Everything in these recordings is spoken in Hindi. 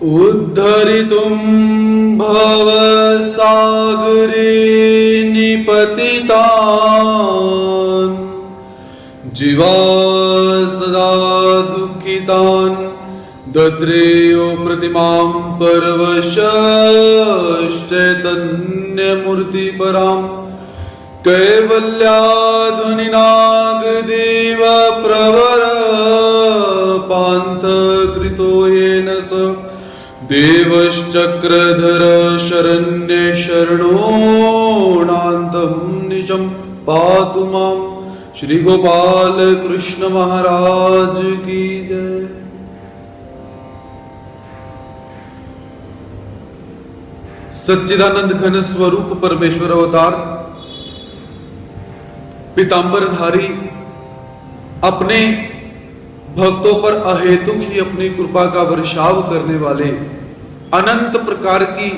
उद्धरितुं भवसागरे निपतितान् जीवा सदा दुःखितान् दद्रेयो प्रतिमां परवशश्चैतन्यमूर्तिपराम् कैवल्याध्वनिनागदेव प्रवर पान्थकृतो येन स देवश्चक्रधर शरण्य शरणोनान्तं निजं पातु मां। श्री गोपाल कृष्ण महाराज की जय। सच्चिदानंद घन स्वरूप परमेश्वर अवतार पीतांबरधारी अपने भक्तों पर अहेतुक ही अपनी कृपा का वर्षाव करने वाले, अनंत प्रकार की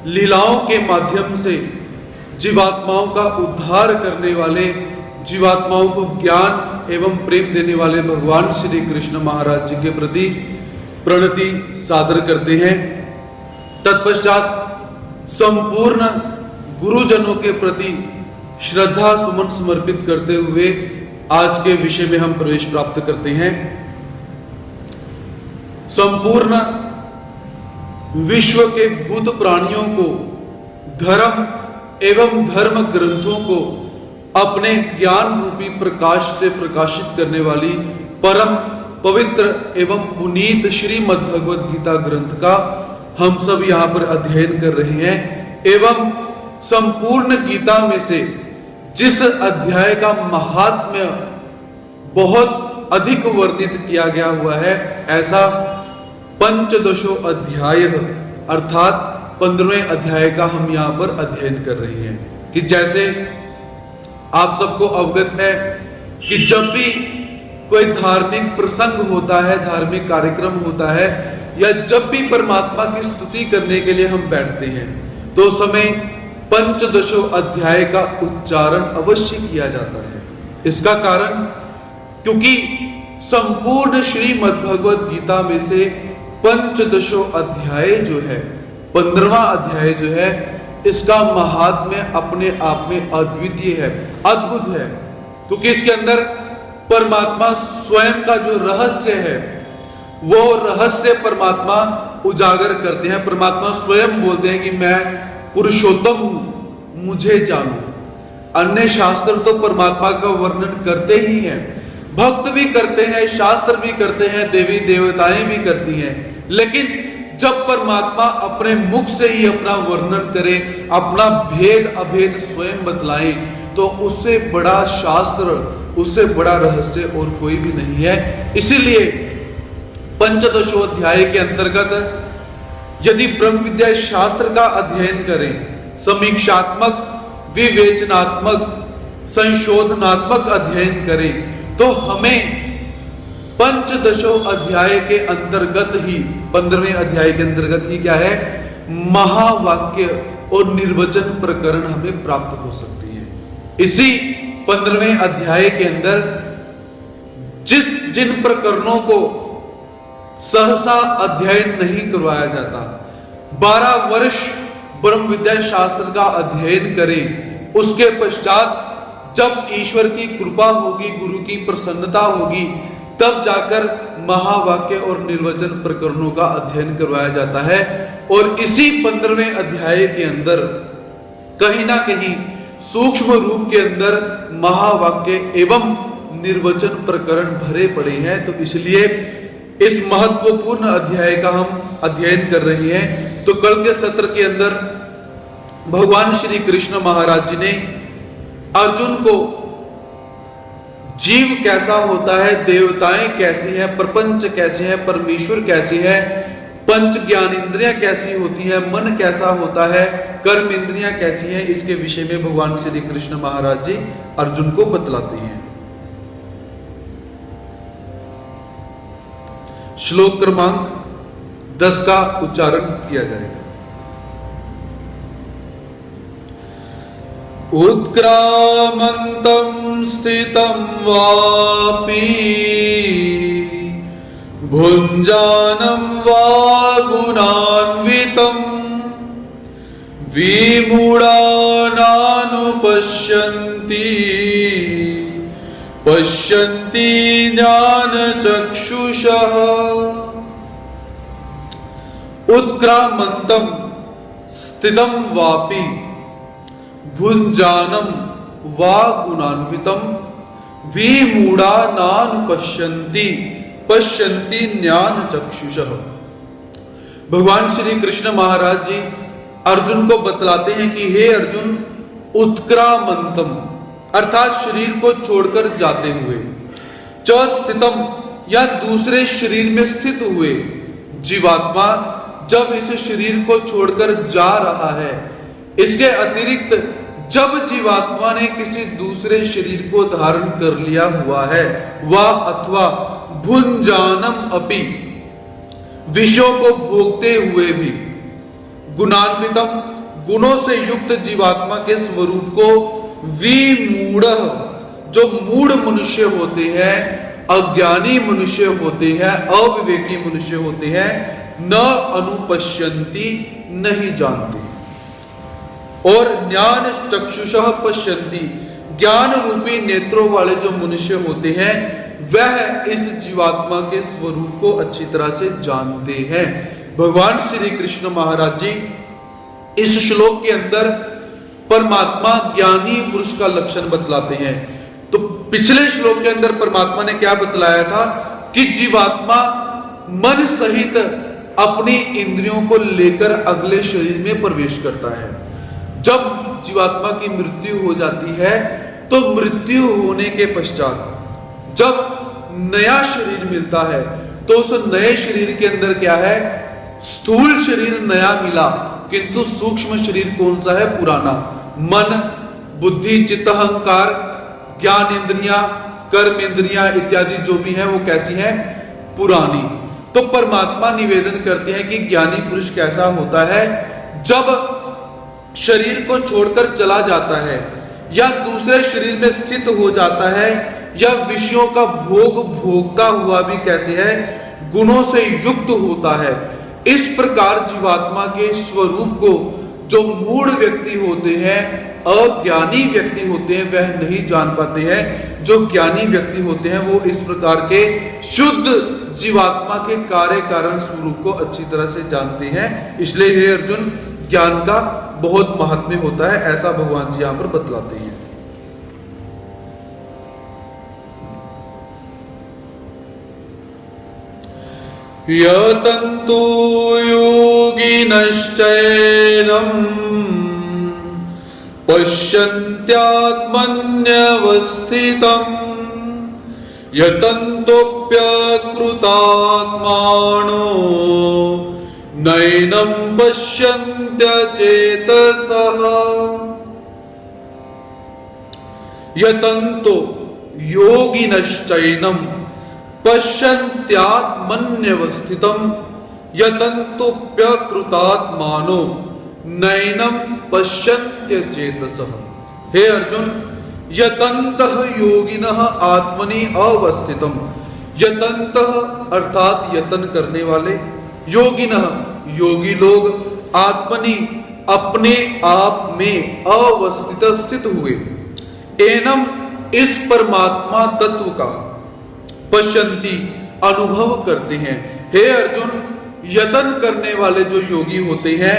लीलाओं के माध्यम से जीवात्माओं का उद्धार करने वाले, जीवात्माओं को ज्ञान एवं प्रेम देने वाले भगवान श्री कृष्ण महाराज जी के प्रति प्रणति सादर करते हैं। तत्पश्चात संपूर्ण गुरुजनों के प्रति श्रद्धा सुमन समर्पित करते हुए आज के विषय में हम प्रवेश प्राप्त करते हैं। संपूर्ण विश्व के भूत प्राणियों को धर्म एवं धर्म ग्रंथों को अपने ज्ञान रूपी प्रकाश से प्रकाशित करने वाली परम पवित्र एवं पुनीत श्रीमद् भगवद गीता ग्रंथ का हम सब यहाँ पर अध्ययन कर रहे हैं। एवं संपूर्ण गीता में से जिस अध्याय का महात्म्य बहुत अधिक वर्णित किया गया हुआ है, ऐसा पंचदशो अध्याय अर्थात 15वें अध्याय का हम यहाँ पर अध्ययन कर रहे हैं। कि जैसे आप सबको अवगत है कि जब भी कोई धार्मिक प्रसंग होता है, धार्मिक कार्यक्रम होता है, या जब भी परमात्मा की स्तुति करने के लिए हम बैठते हैं तो समय पंचदशो अध्याय का उच्चारण अवश्य किया जाता है। इसका कारण क्योंकि संपूर्ण श्रीमद् भगवद गीता में से पंचदशो अध्याय जो है, 15वां अध्याय जो है, इसका महात्म्य अपने आप में अद्वितीय है, अद्भुत है। क्योंकि इसके अंदर परमात्मा स्वयं का जो रहस्य है वो रहस्य परमात्मा उजागर करते हैं। परमात्मा स्वयं बोलते हैं कि मैं पुरुषोत्तम हूं, मुझे जानो। अन्य शास्त्र तो परमात्मा का वर्णन करते ही हैं, भक्त भी करते हैं, शास्त्र भी करते हैं, देवी देवताएं भी करती हैं। लेकिन जब परमात्मा अपने मुख से ही अपना वर्णन करे, अपना भेद अभेद स्वयं बतलाएं, तो उससे बड़ा शास्त्र, उससे बड़ा रहस्य और कोई भी नहीं है। इसीलिए पंचदशो अध्याय के अंतर्गत यदि ब्रह्म विद्या शास्त्र का अध्ययन करें, समीक्षात्मक, विवेचनात्मक, संशोधनात्मक अध्ययन करें, तो हमें पंचदशो अध्याय के अंतर्गत ही, 15वें अध्याय के अंतर्गत ही क्या है, महावाक्य और निर्वचन प्रकरण हमें प्राप्त हो सकती है। इसी 15वें अध्याय के अंदर जिन प्रकरणों को सहसा अध्ययन नहीं करवाया जाता, 12 वर्ष ब्रह्म विद्या शास्त्र का अध्ययन करें, उसके पश्चात जब ईश्वर की कृपा होगी, गुरु की प्रसन्नता होगी, तब जाकर महावाक्य और निर्वचन प्रकरणों का अध्ययन करवाया जाता है। और इसी 15वें अध्याय के अंदर कहीं ना कहीं सूक्ष्म रूप के अंदर महावाक्य एवं निर्वचन प्रकरण भरे पड़े हैं। तो इसलिए इस महत्वपूर्ण अध्याय का हम अध्ययन कर रहे हैं। तो कल के सत्र के अंदर भगवान श्री कृष्ण महाराज जी ने अर्जुन को जीव कैसा होता है, देवताएं कैसी हैं, प्रपंच कैसे हैं, परमेश्वर कैसे है, पंच ज्ञान इंद्रियां कैसी होती हैं, मन कैसा होता है, कर्म इंद्रियां कैसी हैं, इसके विषय में भगवान श्री कृष्ण महाराज जी अर्जुन को बतलाते हैं। श्लोक क्रमांक 10 का उच्चारण किया जाएगा। उत्क्रामन्तं स्थितं वापि भुञ्जानं वा गुणान्वितं विमूढानानुपश्यन्ति पश्यन्ति ज्ञानचक्षुषः उत्क्रामन्तं स्थितं वापि भुञ्जानं वा गुणान्वितं विमूढानानुपश्यन्ति पश्यन्ति ज्ञानचक्षुषः। भगवान श्री कृष्ण महाराज जी अर्जुन को बतलाते हैं कि हे अर्जुन, उत्क्रामंतम अर्थात शरीर को छोड़कर जाते हुए, च स्थितम या दूसरे शरीर में स्थित हुए जीवात्मा जब इस शरीर को छोड़कर जा रहा है, इसके अतिरिक्त जब जीवात्मा ने किसी दूसरे शरीर को धारण कर लिया हुआ है, वह अथवा भुञ्जानम अपि विषयों को भोगते हुए भी, गुणान्वितम गुणों से युक्त जीवात्मा के स्वरूप को, विमूढ़ जो मूढ़ मनुष्य होते हैं, अज्ञानी मनुष्य होते हैं, अविवेकी मनुष्य होते हैं, न अनुपश्यन्ति नहीं जानते, और ज्ञान चक्षुषः पश्यन्ति ज्ञान रूपी नेत्रों वाले जो मनुष्य होते हैं वह इस जीवात्मा के स्वरूप को अच्छी तरह से जानते हैं। भगवान श्री कृष्ण महाराज जी इस श्लोक के अंदर परमात्मा ज्ञानी पुरुष का लक्षण बतलाते हैं। तो पिछले श्लोक के अंदर परमात्मा ने क्या बतलाया था कि जीवात्मा मन सहित अपनी इंद्रियों को लेकर अगले शरीर में प्रवेश करता है। जब जीवात्मा की मृत्यु हो जाती है तो मृत्यु होने के पश्चात जब नया शरीर मिलता है तो उस नए शरीर के अंदर क्या है, स्थूल शरीर नया मिला किंतु सूक्ष्म शरीर कौन सा है, पुराना। मन, बुद्धि, चित्त, अहंकार, ज्ञान इंद्रियां, कर्म इंद्रियां इत्यादि जो भी हैं वो कैसी हैं, पुरानी। तो परमात्मा निवेदन करते हैं कि ज्ञानी पुरुष कैसा होता है, जब शरीर को छोड़कर चला जाता है या दूसरे शरीर में स्थित हो जाता है या विषयों का भोग भोगता हुआ भी कैसे है, गुणों से युक्त होता है। इस प्रकार जीवात्मा के स्वरूप को जो मूढ़ व्यक्ति होते हैं, अज्ञानी व्यक्ति होते हैं, वह नहीं जान पाते हैं। जो ज्ञानी व्यक्ति होते हैं वो इस प्रकार के शुद्ध जीवात्मा के कार्य कारण स्वरूप को अच्छी तरह से जानते हैं। इसलिए हे अर्जुन, ज्ञान का बहुत महात्म्य होता है, ऐसा भगवान जी यहां पर बतलाते हैं। यतन्तु योगिनश्चैनं पश्यन्त्यात्मन्यवस्थितं यतन्तोऽप्यकृतात्मानो नैनं पश्यन्त्यचेतसः। यतन्तो योगिनश्चैनं पश्यन्त्यात्मन्यवस्थितं यतन्तोऽप्यकृतात्मानो नैनं पश्यन्त्यचेतसः। हे अर्जुन, यतन्तः योगिनः आत्मनि अवस्थितम्। यतन्तः अर्थात यतन करने वाले, योगिनः योगी लोग, आत्मनि अपने आप में, अवस्थित स्थित हुए, एनम इस परमात्मा तत्व का, पश्यन्ति अनुभव करते हैं। हे अर्जुन, यतन करने वाले जो योगी होते हैं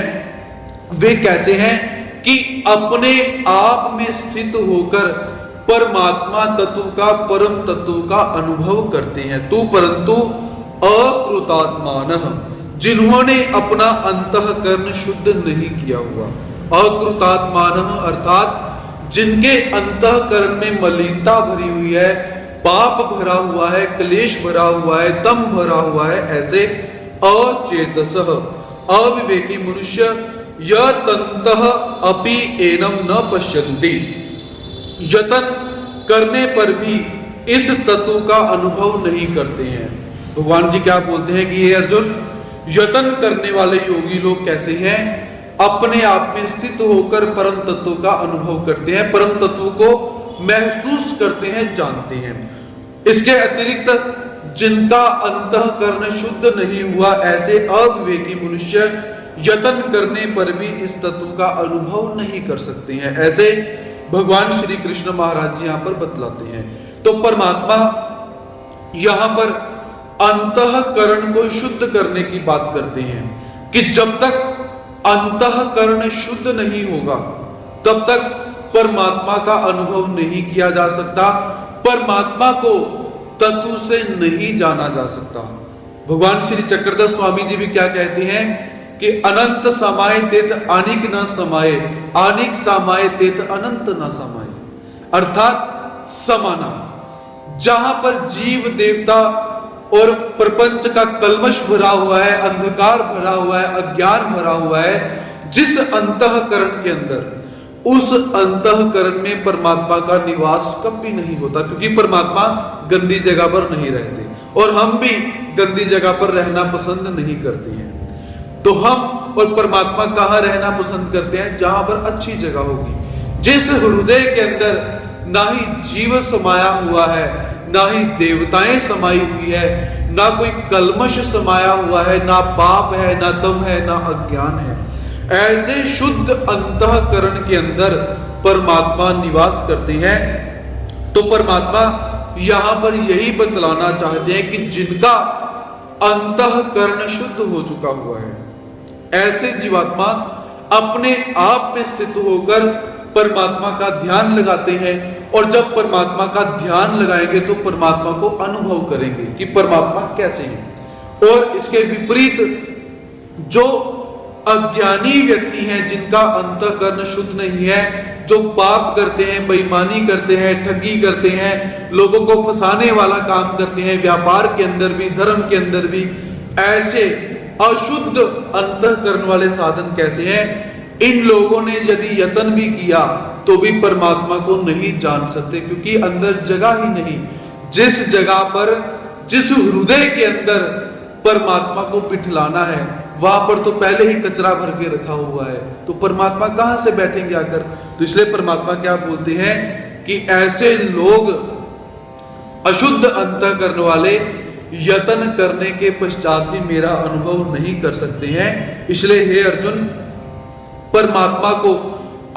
वे कैसे हैं कि अपने आप में स्थित होकर परमात्मा तत्व का, परम तत्व का अनुभव करते हैं। तू परंतु अकृतात्मानः, जिन्होंने अपना अंतःकरण शुद्ध नहीं किया हुआ। अकृतात्मानः अर्थात जिनके अंतःकरण में मलिनता भरी हुई है, पाप भरा हुआ है, क्लेश भरा हुआ है, दम भरा हुआ है, ऐसे अचेतसः अविवेकी मनुष्य यतन्तः अपि एनं न पश्यन्ति, यतन करने पर भी इस तत्व का अनुभव नहीं करते हैं। भगवान जी क्या बोलते हैं कि हे अर्जुन, यतन करने वाले योगी लोग कैसे हैं, अपने आप में स्थित होकर परम तत्व का अनुभव करते हैं, परम तत्व को महसूस करते हैं, जानते हैं। इसके अतिरिक्त जिनका अंतःकरण शुद्ध नहीं हुआ, ऐसे अविवेकी मनुष्य यत्न करने पर भी इस तत्व का अनुभव नहीं कर सकते हैं। ऐसे भगवान श्री कृष्ण महाराज जी यहां पर बतलाते हैं। तो परमात्मा यहां पर अंतःकरण को शुद्ध करने की बात करते हैं कि जब तक अंतःकरण शुद्ध नहीं होगा तब तक परमात्मा का अनुभव नहीं किया जा सकता, परमात्मा को तत्व से नहीं जाना जा सकता। भगवान श्री चक्रधर स्वामी जी भी क्या कहते हैं कि अनंत समाये तेत आनिक न समाये, आनिक समाये तेत अनंत न समाये। अर्थात समाना, जहां पर जीव देवता और प्रपंच का कल्मश भरा हुआ है, अंधकार भरा हुआ है, अज्ञान भरा हुआ है, जिस अंतःकरण के अंदर, उस अंतःकरण में परमात्मा का निवास कभी नहीं होता, क्योंकि परमात्मा गंदी जगह पर नहीं रहते और हम भी गंदी जगह पर रहना पसंद नहीं करते हैं। तो हम और परमात्मा कहां रहना पसंद करते हैं? जहां पर अच्छी जगह होगी, जिस हृदय के अंदर ना ही जीव समाया हुआ है, ना ही देवताएं समाई हुई है, ना कोई कल्मश समाया हुआ है, ना पाप है, ना दम है, ना अज्ञान है। ऐसे शुद्ध अंतःकरण के अंदर परमात्मा निवास करते हैं। तो परमात्मा यहां पर यही बतलाना चाहते हैं कि जिनका अंतःकरण शुद्ध हो चुका हुआ है, ऐसे जीवात्मा अपने आप में स्थित होकर परमात्मा का ध्यान लगाते हैं, और जब परमात्मा का ध्यान लगाएंगे तो परमात्मा को अनुभव करेंगे कि परमात्मा कैसे है। और इसके विपरीत जो अज्ञानी व्यक्ति हैं, जिनका अंतःकरण शुद्ध नहीं है, जो पाप करते हैं, बेईमानी करते हैं, ठगी करते हैं, लोगों को फंसाने वाला काम करते हैं, व्यापार के अंदर भी, धर्म के अंदर भी, ऐसे अशुद्ध अंतःकरण वाले साधन कैसे हैं? इन लोगों ने यदि यत्न भी किया तो भी परमात्मा को नहीं जान सकते, क्योंकि अंदर जगह ही नहीं। जिस जगह पर, जिस हृदय के अंदर परमात्मा को बिठलाना है, वहां पर तो पहले ही कचरा भर के रखा हुआ है, तो परमात्मा कहां से बैठेंगे आकर? तो इसलिए परमात्मा क्या बोलते हैं कि ऐसे लोग अशुद्ध अंतःकरण वाले यत्न करने के पश्चात भी मेरा अनुभव नहीं कर सकते हैं। इसलिए हे अर्जुन, परमात्मा को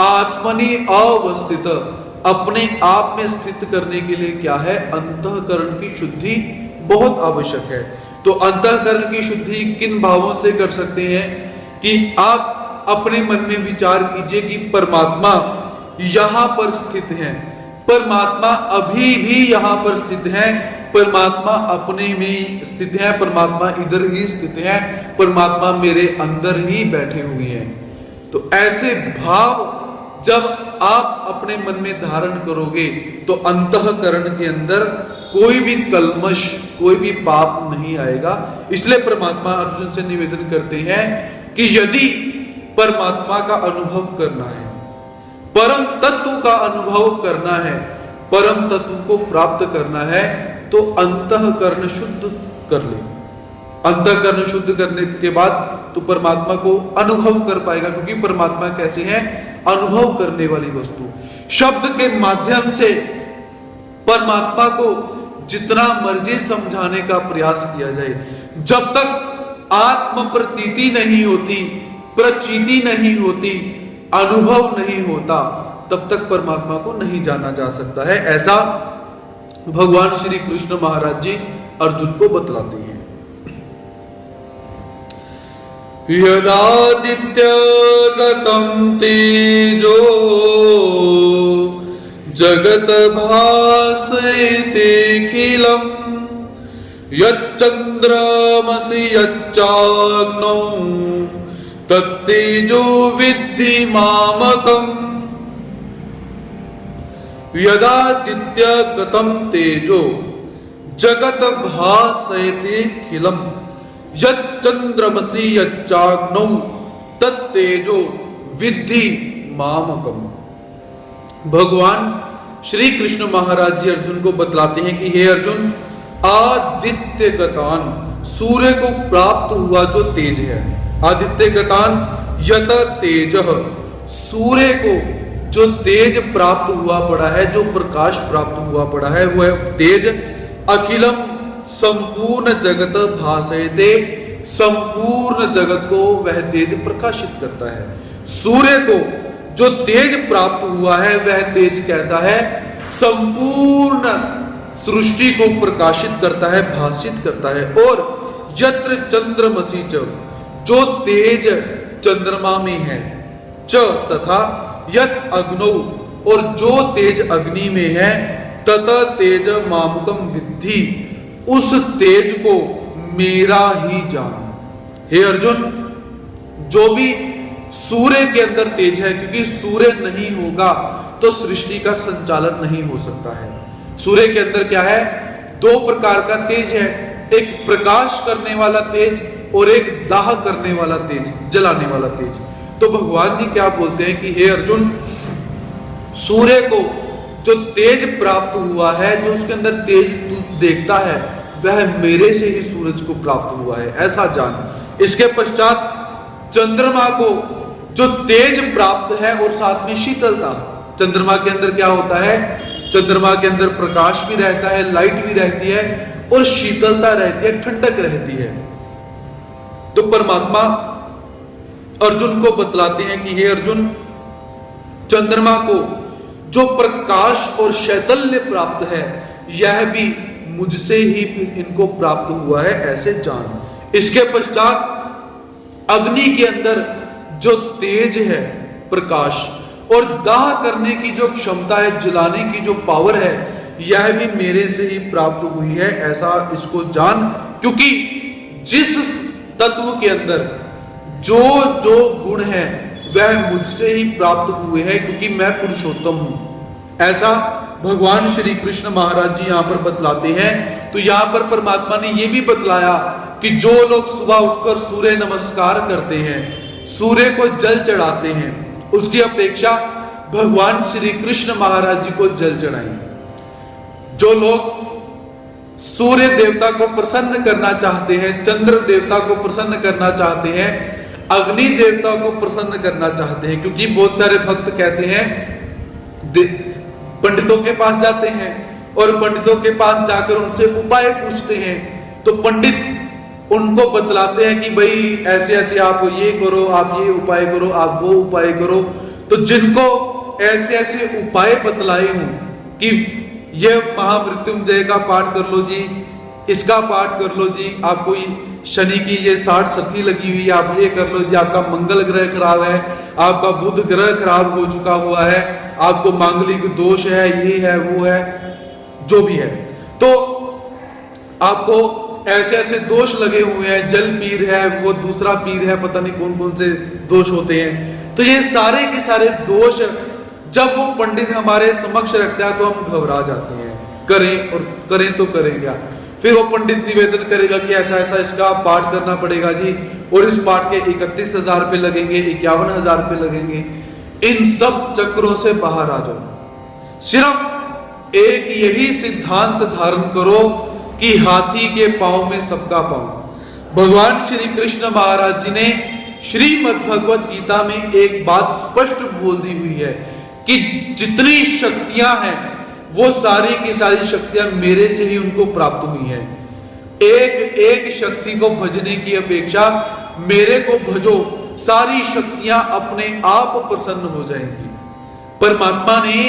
आत्मनि अवस्थित, अपने आप में स्थित करने के लिए क्या है? अंतःकरण की शुद्धि बहुत आवश्यक है। तो अंतःकरण की शुद्धि किन भावों से कर सकते हैं कि आप अपने मन में विचार कीजिए कि परमात्मा यहां पर स्थित है, परमात्मा अभी भी यहां पर स्थित है, परमात्मा अपने में स्थित है, परमात्मा इधर ही स्थित है, परमात्मा मेरे अंदर ही बैठे हुए हैं। तो ऐसे भाव जब आप अपने मन में धारण करोगे तो अंतःकरण के अंदर कोई भी कल्मश, कोई भी पाप नहीं आएगा। इसलिए परमात्मा अर्जुन से निवेदन करते हैं कि यदि परमात्मा का अनुभव करना है, परम तत्व का अनुभव करना है, परम तत्व को प्राप्त करना है, तो अंतःकरण शुद्ध कर ले। अंतःकरण शुद्ध करने के बाद तो परमात्मा को अनुभव कर पाएगा, क्योंकि परमात्मा कैसे है? अनुभव करने वाली वस्तु। शब्द के माध्यम से परमात्मा को जितना मर्जी समझाने का प्रयास किया जाए, जब तक आत्म प्रतीति नहीं होती, प्रचीति नहीं होती, अनुभव नहीं होता, तब तक परमात्मा को नहीं जाना जा सकता है। ऐसा भगवान श्री कृष्ण महाराज जी अर्जुन को बतलाते हैं। यदादित्य गतं तेजो जगत भासयतेऽखिलम् यच्चन्द्रमसि यच्चाग्नौ तत्तेजो विद्धि मामकम्। यदादित्य गतं तेजो जगत भासयतेऽखिलम् यच्चन्द्रमसि यच्चाग्नौ तत्तेजो विद्धि मामकम्। भगवान श्री कृष्ण महाराज जी अर्जुन को बतलाते हैं कि हे अर्जुन, आदित्य गतान, सूर्य को प्राप्त हुआ जो तेज है, आदित्य गतान यत तेजः, सूर्य को जो तेज प्राप्त हुआ पड़ा है, जो प्रकाश प्राप्त हुआ पड़ा है, वह तेज अखिलम संपूर्ण जगत भासयते, संपूर्ण जगत को वह तेज प्रकाशित करता है। सूर्य को जो तेज प्राप्त हुआ है वह तेज कैसा है? संपूर्ण सृष्टि को प्रकाशित करता है, भाषित करता है। और यत्र चंद्रमसि च, जो तेज चंद्रमा में है, च तथा यत अग्नौ, और जो तेज अग्नि में है, तत तेज मामुकम विद्धि, उस तेज को मेरा ही जान। हे अर्जुन, जो भी सूर्य के अंदर तेज है, क्योंकि सूर्य नहीं होगा तो सृष्टि का संचालन नहीं हो सकता है। सूर्य के अंदर क्या है? दो प्रकार का तेज है, एक प्रकाश करने वाला तेज और एक दाह करने वाला तेज, जलाने वाला तेज। तो भगवान जी क्या बोलते हैं कि हे अर्जुन, सूर्य को जो तेज प्राप्त हुआ है, जो उसके अंदर तेज तू देखता है, वह मेरे से ही सूरज को प्राप्त हुआ है, ऐसा जान। इसके पश्चात चंद्रमा को जो तेज प्राप्त है और साथ में शीतलता। चंद्रमा के अंदर क्या होता है? चंद्रमा के अंदर प्रकाश भी रहता है, लाइट भी रहती है और शीतलता रहती है, ठंडक रहती है। तो परमात्मा अर्जुन को बतलाते हैं कि हे अर्जुन, चंद्रमा को जो प्रकाश और शैतल्य प्राप्त है, यह भी मुझसे ही इनको प्राप्त हुआ है, ऐसे जान। इसके पश्चात अग्नि के अंदर जो तेज है, प्रकाश, और दाह करने की जो क्षमता है, जलाने की जो पावर है, यह भी मेरे से ही प्राप्त हुई है, ऐसा इसको जान। क्योंकि जिस तत्व के अंदर जो जो गुण है वह मुझसे ही प्राप्त हुए हैं, क्योंकि मैं पुरुषोत्तम हूं, ऐसा भगवान श्री कृष्ण महाराज जी यहां पर बतलाते हैं। तो यहां पर परमात्मा ने यह भी बतलाया कि जो लोग सुबह उठकर सूर्य नमस्कार करते हैं, सूर्य को जल चढ़ाते हैं, उसकी अपेक्षा भगवान श्री कृष्ण महाराज जी को जल चढ़ाएं। जो लोग सूर्य देवता को प्रसन्न करना चाहते हैं, चंद्र देवता को प्रसन्न करना चाहते हैं, अग्नि देवता को प्रसन्न करना चाहते हैं, क्योंकि बहुत सारे भक्त कैसे हैं, पंडितों के पास जाते हैं और पंडितों के पास जाकर उनसे उपाय पूछते हैं। तो पंडित उनको बतलाते हैं कि भाई ऐसे ऐसे आप ये करो, आप ये उपाय करो, आप वो उपाय करो। तो जिनको ऐसे ऐसे उपाय बतलाए हों कि ये महामृत्युंजय का पाठ कर लो जी, इसका पाठ कर लो जी, आपको शनि की ये 60 सती लगी हुई है, आप ये कर लो जी, आपका मंगल ग्रह खराब है, आपका बुध ग्रह खराब हो चुका हुआ है, आपको मांगलिक दोष है, ये है वो है, जो भी है, तो आपको ऐसे ऐसे दोष लगे हुए हैं, जल पीर है, वो दूसरा पीर है, पता नहीं कौन कौन से दोष होते हैं। तो ये सारे के सारे दोष जब वो पंडित हमारे समक्ष रखता है तो हम घबरा जाते हैं, करें और करें तो करें क्या। फिर वो पंडित निवेदन करेगा कि ऐसा ऐसा इसका पाठ करना पड़ेगा जी, और इस पाठ के 31,000 रुपए लगेंगे, 51,000 रुपए लगेंगे। इन सब चक्रों से बाहर आ जाओ, सिर्फ एक यही सिद्धांत धारण करो कि हाथी के पांव में सबका पांव। भगवान श्री कृष्ण महाराज जी ने श्रीमद् भगवत गीता में एक बात स्पष्ट बोल दी हुई है कि जितनी शक्तियां हैं वो सारी की सारी शक्तियां मेरे से ही उनको प्राप्त हुई हैं। एक एक शक्ति को भजने की अपेक्षा मेरे को भजो, सारी शक्तियां अपने आप प्रसन्न हो जाएंगी। परमात्मा ने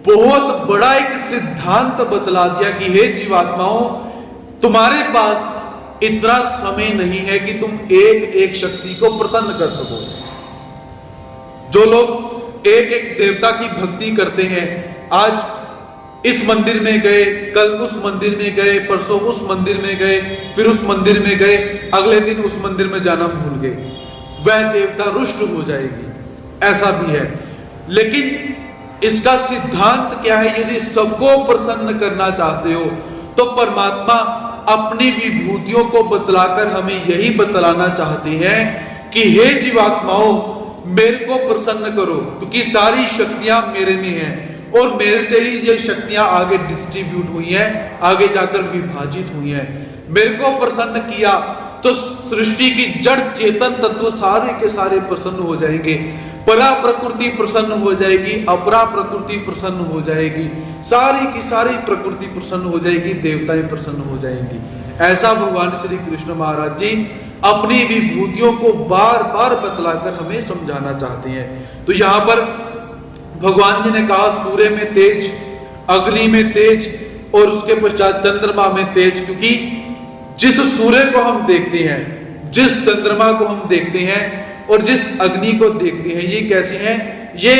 बहुत बड़ा एक सिद्धांत बतला दिया कि हे जीवात्माओं, तुम्हारे पास इतना समय नहीं है कि तुम एक एक शक्ति को प्रसन्न कर सको। जो लोग एक एक देवता की भक्ति करते हैं, आज इस मंदिर में गए, कल उस मंदिर में गए, परसों उस मंदिर में गए, फिर उस मंदिर में गए, अगले दिन उस मंदिर में जाना भूल गए, वह देवता रुष्ट हो जाएगी, ऐसा भी है। लेकिन इसका सिद्धांत क्या है? यदि सबको प्रसन्न करना चाहते हो तो परमात्मा अपनी विभूतियों को बतलाकर हमें यही बतलाना चाहते हैं कि हे जीवात्माओं, मेरे को प्रसन्न करो, क्योंकि सारी शक्तियां मेरे में हैं और मेरे से ही ये शक्तियां आगे डिस्ट्रीब्यूट हुई हैं, आगे जाकर विभाजित हुई हैं। मेरे को प्रसन्न किया तो सृष्टि की जड़ चेतन तत्व सारे के सारे प्रसन्न हो जाएंगे। परा प्रकृति प्रसन्न हो जाएगी, अपरा प्रकृति प्रसन्न हो जाएगी, सारी की सारी प्रकृति प्रसन्न हो जाएगी, देवताएं प्रसन्न हो जाएंगी। ऐसा भगवान श्री कृष्ण महाराज जी अपनी विभूतियों को बार बार बतलाकर हमें समझाना चाहते हैं। तो यहां पर भगवान जी ने कहा सूर्य में तेज, अग्नि में तेज और उसके पश्चात चंद्रमा में तेज, क्योंकि जिस सूर्य को हम देखते हैं, जिस चंद्रमा को हम देखते हैं और जिस अग्नि को देखते हैं, ये कैसे हैं, ये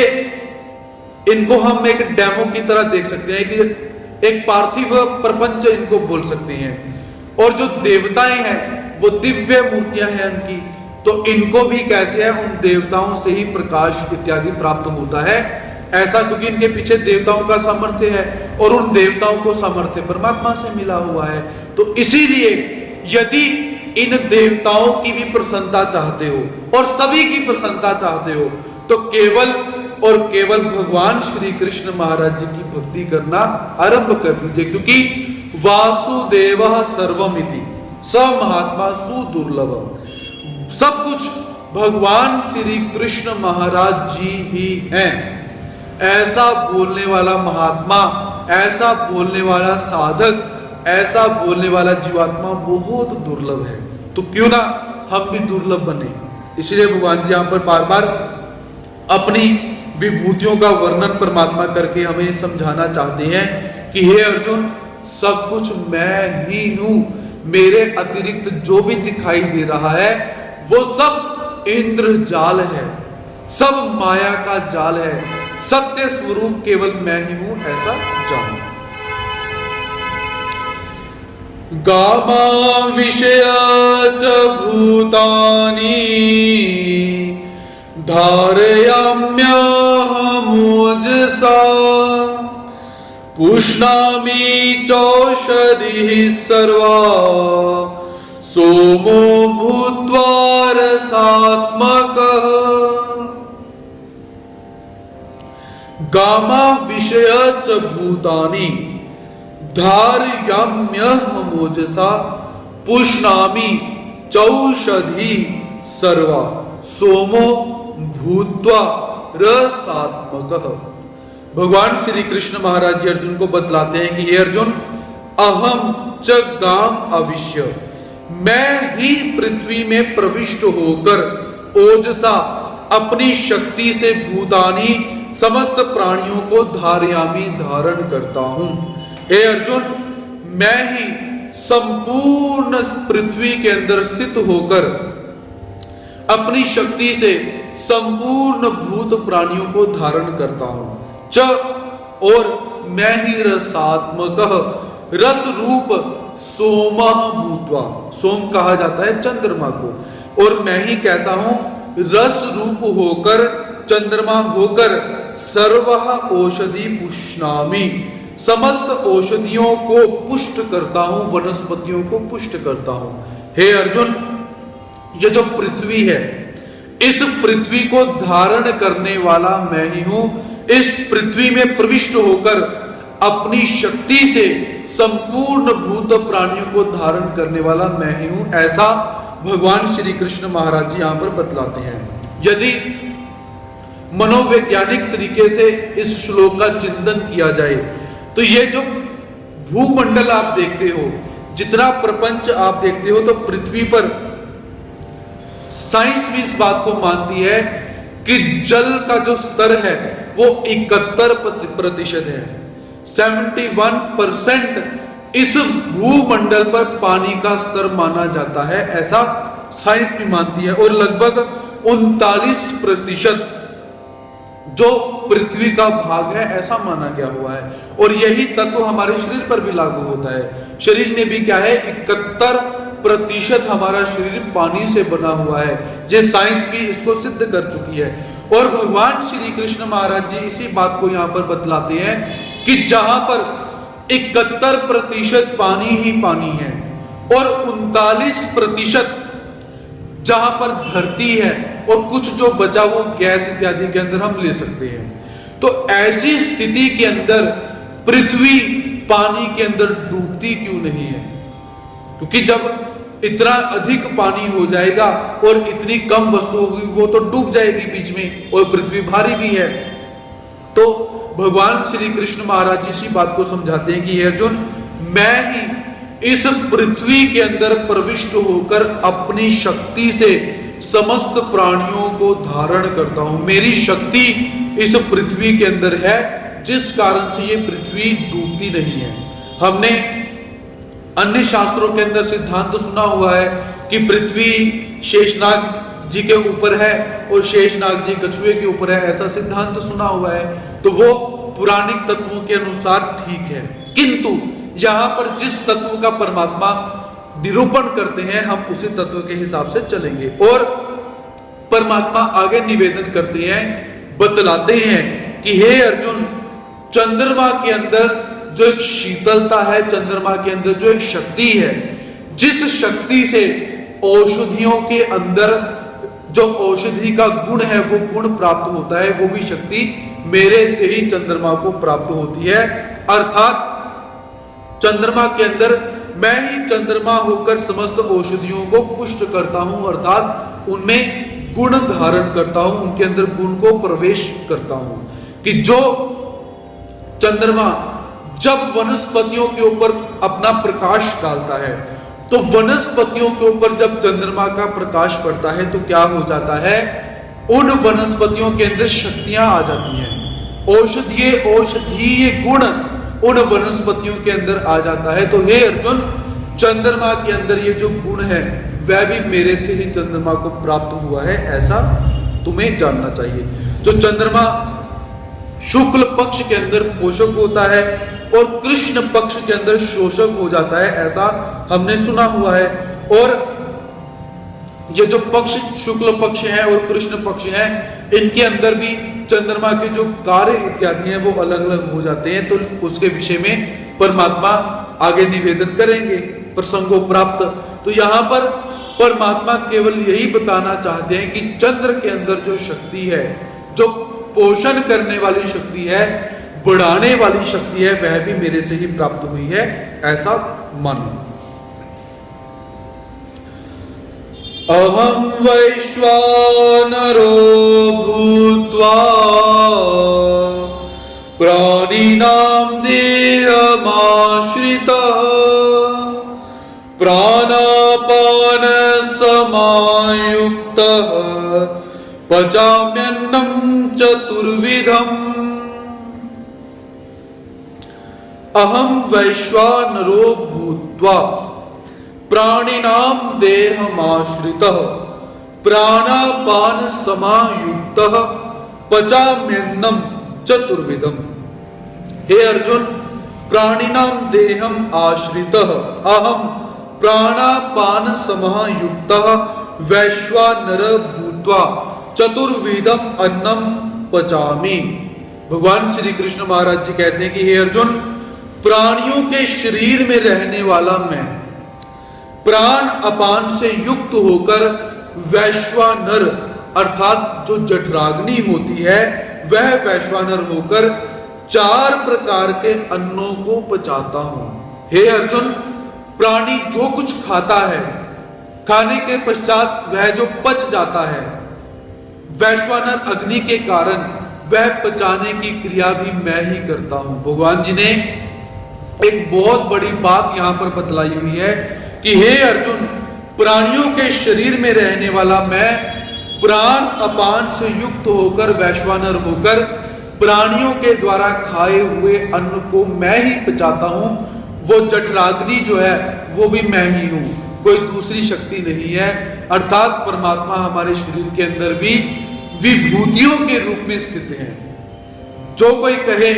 इनको हम एक डेमो की तरह देख सकते हैं कि एक पार्थिव प्रपंच इनको बोल सकते हैं। और जो देवताएं हैं वो दिव्य मूर्तियां हैं उनकी, तो इनको भी कैसे है, उन देवताओं से ही प्रकाश इत्यादि प्राप्त होता है। ऐसा क्योंकि इनके पीछे देवताओं का सामर्थ्य है और उन देवताओं को सामर्थ्य परमात्मा से मिला हुआ है। तो इसीलिए यदि इन देवताओं की भी प्रसन्नता चाहते हो और सभी की प्रसन्नता चाहते हो, तो केवल और केवल भगवान श्री कृष्ण महाराज जी की भक्ति करना आरंभ कर दीजिए, क्योंकि वासुदेवः सर्वमिति स महात्मा सुदुर्लभ, सब कुछ भगवान श्री कृष्ण महाराज जी ही हैं। ऐसा बोलने वाला महात्मा, ऐसा बोलने वाला साधक, ऐसा बोलने वाला जीवात्मा बहुत दुर्लभ है। तो क्यों ना हम भी दुर्लभ बने। इसलिए भगवान जी यहां पर बार बार अपनी विभूतियों का वर्णन परमात्मा करके हमें समझाना चाहते हैं कि हे अर्जुन, सब कुछ मैं ही हूं, मेरे अतिरिक्त जो भी दिखाई दे रहा है वो सब इंद्रजाल है, सब माया का जाल है, सत्य स्वरूप केवल मैं ही हूं, ऐसा जानो। गामा विषय च भूतानि धारयाम्यहमोजसा पुष्णामि चौषधिः सर्वा सोमो भूत्वा रसात्मकः। गामा विषय च भूतानि धारयाम्यहमोजसा पुष्णामि चौषधि सर्वा सोमो भूत्वा रसात्मकः। भगवान श्री कृष्ण महाराज जी अर्जुन को बतलाते हैं कि हे अर्जुन, अहम च गाम अविश्य, मैं ही पृथ्वी में प्रविष्ट होकर ओजसा अपनी शक्ति से भूतानी समस्त प्राणियों को धारयामी धारण करता हूं। हे अर्जुन, मैं ही संपूर्ण पृथ्वी के अंदर स्थित होकर अपनी शक्ति से संपूर्ण भूत प्राणियों को धारण करता हूं। च और मैं ही रसात्मकः, रस रूप सोमः भूत्वा, सोम कहा जाता है चंद्रमा को, और मैं ही कैसा हूं, रस रूप होकर, चंद्रमा होकर, सर्वः औषधि पुष्णामि, समस्त औषधियों को पुष्ट करता हूं, वनस्पतियों को पुष्ट करता हूं। हे अर्जुन, ये जो पृथ्वी है, इस पृथ्वी को धारण करने वाला मैं ही हूं। इस पृथ्वी में प्रविष्ट होकर अपनी शक्ति से संपूर्ण भूत प्राणियों को धारण करने वाला मैं ही हूं, ऐसा भगवान श्री कृष्ण महाराज जी यहां पर बतलाते हैं। यदि मनोवैज्ञानिक तरीके से इस श्लोक का चिंतन किया जाए तो ये जो भूमंडल आप देखते हो, जितना प्रपंच आप देखते हो, तो पृथ्वी पर साइंस भी इस बात को मानती है कि जल का जो स्तर है वो 71% है। 71% इस भूमंडल पर पानी का स्तर माना जाता है, ऐसा साइंस भी मानती है। और लगभग 39% जो पृथ्वी का भाग है ऐसा माना गया हुआ है। और यही तत्व हमारे शरीर पर भी लागू होता है। शरीर में भी क्या है, 71% हमारा शरीर पानी से बना हुआ है। ये साइंस भी इसको सिद्ध कर चुकी है। और भगवान श्री कृष्ण महाराज जी इसी बात को यहां पर बतलाते हैं कि जहां पर 71% पानी ही पानी है और 39% जहां पर धरती है और कुछ जो बचा वो गैस इत्यादि के अंदर हम ले सकते हैं। तो ऐसी स्थिति के अंदर पृथ्वी पानी के अंदर डूबती क्यों नहीं है? क्योंकि जब इतना अधिक पानी हो जाएगा और इतनी कम वस्तु होगी वो तो डूब जाएगी बीच में, और पृथ्वी भारी भी है। तो भगवान श्री कृष्ण महाराज जी इसी बात को समझाते हैं कि हे अर्जुन, मैं ही इस पृथ्वी के अंदर प्रविष्ट होकर अपनी शक्ति से समस्त प्राणियों को धारण करता हूं। मेरी शक्ति इस पृथ्वी के अंदर है, जिस कारण से ये पृथ्वी डूबती नहीं है। हमने अन्य शास्त्रों के अंदर सिद्धांत सुना हुआ है कि पृथ्वी शेषनाग जी के ऊपर है और शेषनाग जी कछुए के ऊपर है, ऐसा सिद्धांत सुना हुआ है। तो वो पुराणिक तत्वों के अनुसार ठीक है, किंतु यहां पर जिस तत्व का परमात्मा निरूपण करते हैं हम उसी तत्व के हिसाब से चलेंगे। और परमात्मा आगे निवेदन करते हैं, बतलाते हैं कि हे अर्जुन, चंद्रमा के अंदर जो एक शीतलता है, चंद्रमा के अंदर जो एक शक्ति है, जिस शक्ति से औषधियों के अंदर जो औषधि का गुण है वो गुण प्राप्त होता है, वो भी शक्ति मेरे से ही चंद्रमा को प्राप्त होती है। अर्थात चंद्रमा के अंदर मैं ही चंद्रमा होकर समस्त औषधियों को पुष्ट करता हूं, अर्थात उनमें गुण धारण करता हूं, उनके अंदर गुण को प्रवेश करता हूं। कि जो चंद्रमा जब वनस्पतियों के ऊपर अपना प्रकाश डालता है, तो वनस्पतियों के ऊपर जब चंद्रमा का प्रकाश पड़ता है तो क्या हो जाता है, उन वनस्पतियों के अंदर शक्तियां आ जाती हैं, औषधीय गुण उन वनस्पतियों के अंदर आ जाता है। तो हे अर्जुन, चंद्रमा के अंदर ये जो गुण है वह भी मेरे से ही चंद्रमा को प्राप्त हुआ है, ऐसा तुम्हें जानना चाहिए। जो चंद्रमा शुक्ल पक्ष के अंदर पोषक होता है और कृष्ण पक्ष के अंदर शोषक हो जाता है, ऐसा हमने सुना हुआ है। और ये जो पक्ष शुक्ल पक्ष है और कृष्ण पक्ष है, इनके अंदर भी चंद्रमा के जो कार्य इत्यादि हैं वो अलग अलग हो जाते हैं। तो उसके विषय में परमात्मा आगे निवेदन करेंगे प्रसंगों प्राप्त। तो यहां पर परमात्मा केवल यही बताना चाहते हैं कि चंद्र के अंदर जो शक्ति है, जो पोषण करने वाली शक्ति है, बढ़ाने वाली शक्ति है, वह भी मेरे से ही प्राप्त हुई है, ऐसा मानो। अहम वैश्वानरो भूत्वा प्राणिनां देहमाश्रितः प्राणापान समायुक्तः पचाम्यन्नं चतुर्विधम्। अहम वैश्वानरो भूत्वा प्राणिनां देहमाश्रितः प्राणापान समायुक्तः पचाम्यन्नं चतुर्विधम्। हे अर्जुन, प्राणिनां देहम आश्रितः अहम प्राणापान समायुक्तः वैश्वानर भूत्वा चतुर्विधम अन्नम पचामि। भगवान श्री कृष्ण महाराज जी कहते हैं कि हे अर्जुन, प्राणियों के शरीर में रहने वाला मैं प्राण अपान से युक्त होकर वैश्वानर अर्थात जो जठराग्नि होती है वह वैश्वानर होकर 4 प्रकार के अन्नों को पचाता हूं। हे अर्जुन, प्राणी जो कुछ खाता है, खाने के पश्चात वह जो पच जाता है, वैश्वानर अग्नि के कारण वह पचाने की क्रिया भी मैं ही करता हूं। भगवान जी ने एक बहुत बड़ी बात यहां पर बतलाई हुई है कि हे अर्जुन, प्राणियों के शरीर में रहने वाला मैं प्राण अपान से युक्त होकर वैश्वानर होकर प्राणियों के द्वारा खाए हुए अन्न को मैं ही पचाता हूं। वो जठराग्नि जो है वो भी मैं ही हूं, कोई दूसरी शक्ति नहीं है। अर्थात परमात्मा हमारे शरीर के अंदर भी विभूतियों के रूप में स्थित है। जो कोई कहे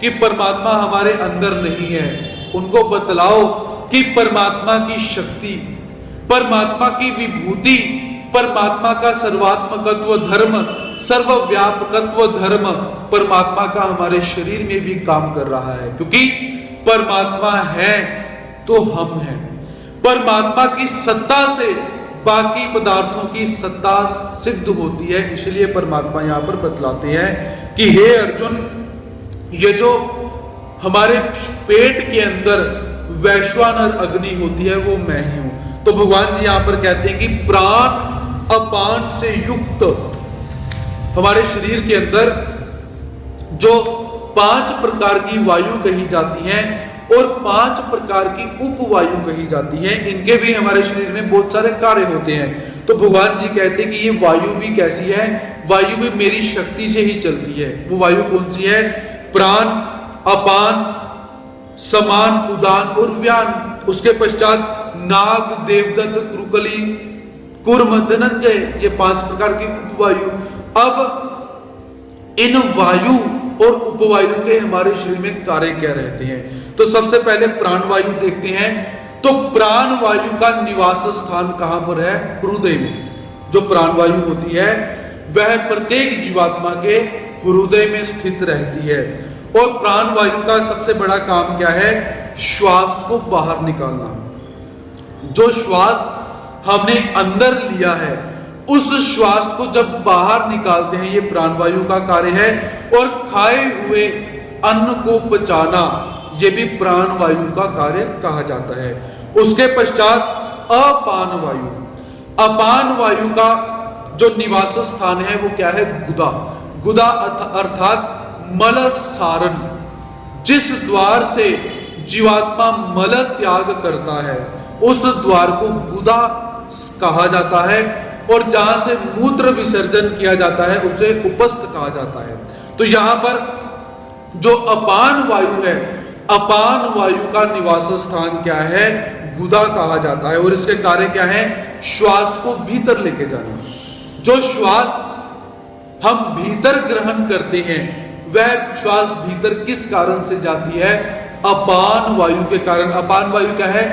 कि परमात्मा हमारे अंदर नहीं है, उनको बतलाओ कि परमात्मा की शक्ति, परमात्मा की विभूति, परमात्मा का सर्वात्मकत्व धर्म, सर्वव्यापकत्व धर्म परमात्मा का हमारे शरीर में भी काम कर रहा है। क्योंकि परमात्मा है तो हम हैं। परमात्मा की सत्ता से बाकी पदार्थों की सत्ता सिद्ध होती है। इसलिए परमात्मा यहां पर बतलाते हैं कि हे अर्जुन, ये जो हमारे पेट के अंदर वैश्वानर अग्नि होती है वो मैं ही हूं। तो तो भगवान जी यहां पर कहते हैं कि प्राण अपान से युक्त हमारे शरीर के अंदर जो 5 प्रकार की वायु कही जाती हैं और 5 प्रकार की उपवायु कही जाती हैं, इनके भी हमारे शरीर में बहुत सारे कार्य होते हैं। तो भगवान जी कहते हैं कि ये वायु भी कैसी है, वायु भी मेरी शक्ति से ही चलती है। वो वायु कौन सी है? प्राण, अपान, समान, उदान और व्यान। उसके पश्चात नाग, देवदत्त, क्रुकली, कुर्म, धनंजय, ये 5 प्रकार की उपवायु। अब इन वायु और उपवायु के हमारे शरीर में कार्य क्या रहते हैं? तो सबसे पहले प्राण वायु देखते हैं। तो प्राण वायु का निवास स्थान कहां पर है? हृदय में। जो प्राण वायु होती है वह प्रत्येक जीवात्मा के हृदय में स्थित रहती है। और प्राण वायु का सबसे बड़ा काम क्या है? श्वास को बाहर निकालना। जो श्वास हमने अंदर लिया है उस श्वास को जब बाहर निकालते हैं, ये प्राण वायु का कार्य है। और खाए हुए अन्न को पचाना, ये भी प्राण वायु का कार्य कहा जाता है। उसके पश्चात अपान वायु। अपान वायु का जो निवास स्थान है वो क्या है? गुदा। गुदा अर्थात मल सारण। जिस द्वार से जीवात्मा मल त्याग करता है उस द्वार को गुदा कहा जाता है। और जहां से मूत्र विसर्जन किया जाता है उसे उपस्थ कहा जाता है। तो यहां पर जो अपान वायु है, अपान वायु का निवास स्थान क्या है? गुदा कहा जाता है। और इसके कार्य क्या है? श्वास को भीतर लेके जाना। जो श्वास हम भीतर ग्रहण करते हैं वह श्वास भीतर किस कारण से जाती है? अपान वायु के कारण। अपान वायु क्या है?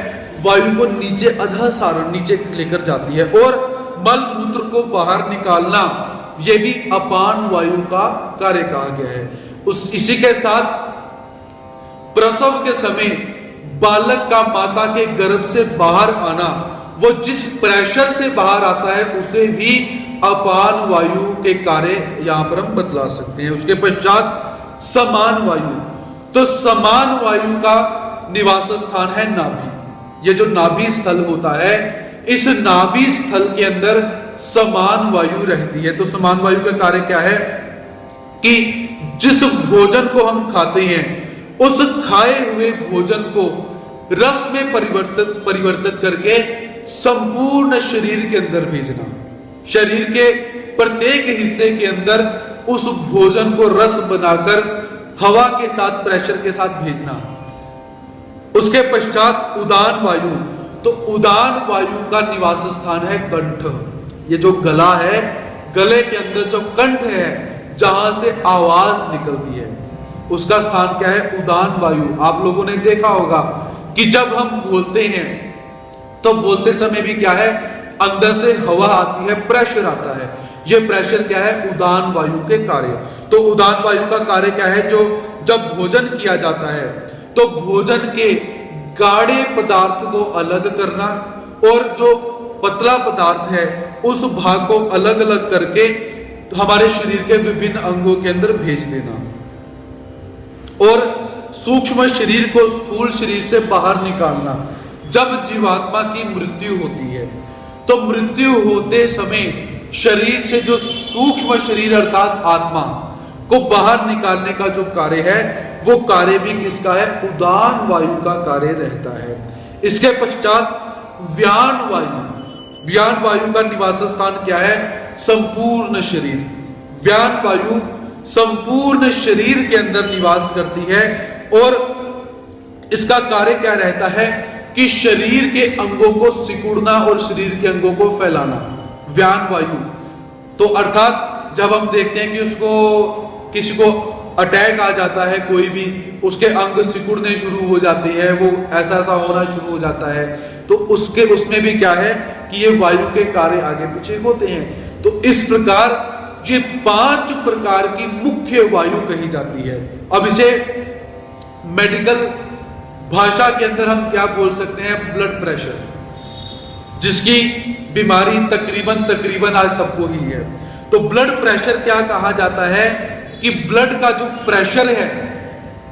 वायु को नीचे अधः सारण, नीचे लेकर जाती है। और मल मूत्र को बाहर निकालना, यह भी अपान वायु का कार्य कहा गया है। इसी के साथ प्रसव के समय बालक का माता के गर्भ से बाहर आना, वो जिस प्रेशर से बाहर आता है उसे भी अपान वायु के कार्य यहां पर हम बतला सकते हैं। उसके पश्चात समान वायु। तो समान वायु का निवास स्थान है नाभि। ये जो नाभि स्थल होता है, इस नाभि स्थल के अंदर समान वायु रहती है। तो समान वायु का कार्य क्या है? कि जिस भोजन को हम खाते हैं उस खाए हुए भोजन को रस में परिवर्तित करके संपूर्ण शरीर के अंदर भेजना। शरीर के प्रत्येक हिस्से के अंदर उस भोजन को रस बनाकर हवा के साथ, प्रेशर के साथ भेजना। उसके पश्चात उदान वायु। तो उदान वायु का निवास स्थान है कंठ। ये जो गला है, गले के अंदर जो कंठ है जहां से आवाज निकलती है उसका स्थान क्या है? उदान वायु। आप लोगों ने देखा होगा कि जब हम बोलते हैं तो बोलते समय भी क्या है? अंदर से हवा आती है, प्रेशर आता है। ये प्रेशर क्या है? उदान वायु के कार्य। तो उदान वायु का कार्य क्या है? जो जब भोजन किया जाता है तो भोजन के गाढ़े पदार्थ को अलग करना और जो पतला पदार्थ है उस भाग को अलग अलग करके हमारे शरीर के विभिन्न अंगों के अंदर भेज देना। और सूक्ष्म शरीर को स्थूल शरीर से बाहर निकालना। जब जीवात्मा की मृत्यु होती है तो मृत्यु होते समय शरीर से जो सूक्ष्म शरीर अर्थात आत्मा को बाहर निकालने का जो कार्य है वो कार्य भी किसका है? उदान वायु का कार्य रहता है। इसके पश्चात व्यान वायु। व्यान वायु का निवास स्थान क्या है? संपूर्ण शरीर। व्यान वायु संपूर्ण शरीर के अंदर निवास करती है। और इसका कार्य क्या रहता है? कि शरीर के अंगों को सिकुड़ना और शरीर के अंगों को फैलाना। व्यान वायु। तो अर्थात जब हम देखते हैं कि किसी को अटैक आ जाता है, कोई भी उसके अंग सिकुड़ने शुरू हो जाते हैं, वो ऐसा होना शुरू हो जाता है, तो उसमें भी क्या है कि ये वायु के कार्य आगे पीछे होते हैं। तो इस प्रकार ये 5 प्रकार की मुख्य वायु कही जाती है। अब इसे मेडिकल भाषा के अंदर हम क्या बोल सकते हैं? ब्लड प्रेशर, जिसकी बीमारी तकरीबन आज सबको ही है। तो ब्लड प्रेशर क्या कहा जाता है? कि ब्लड का जो प्रेशर है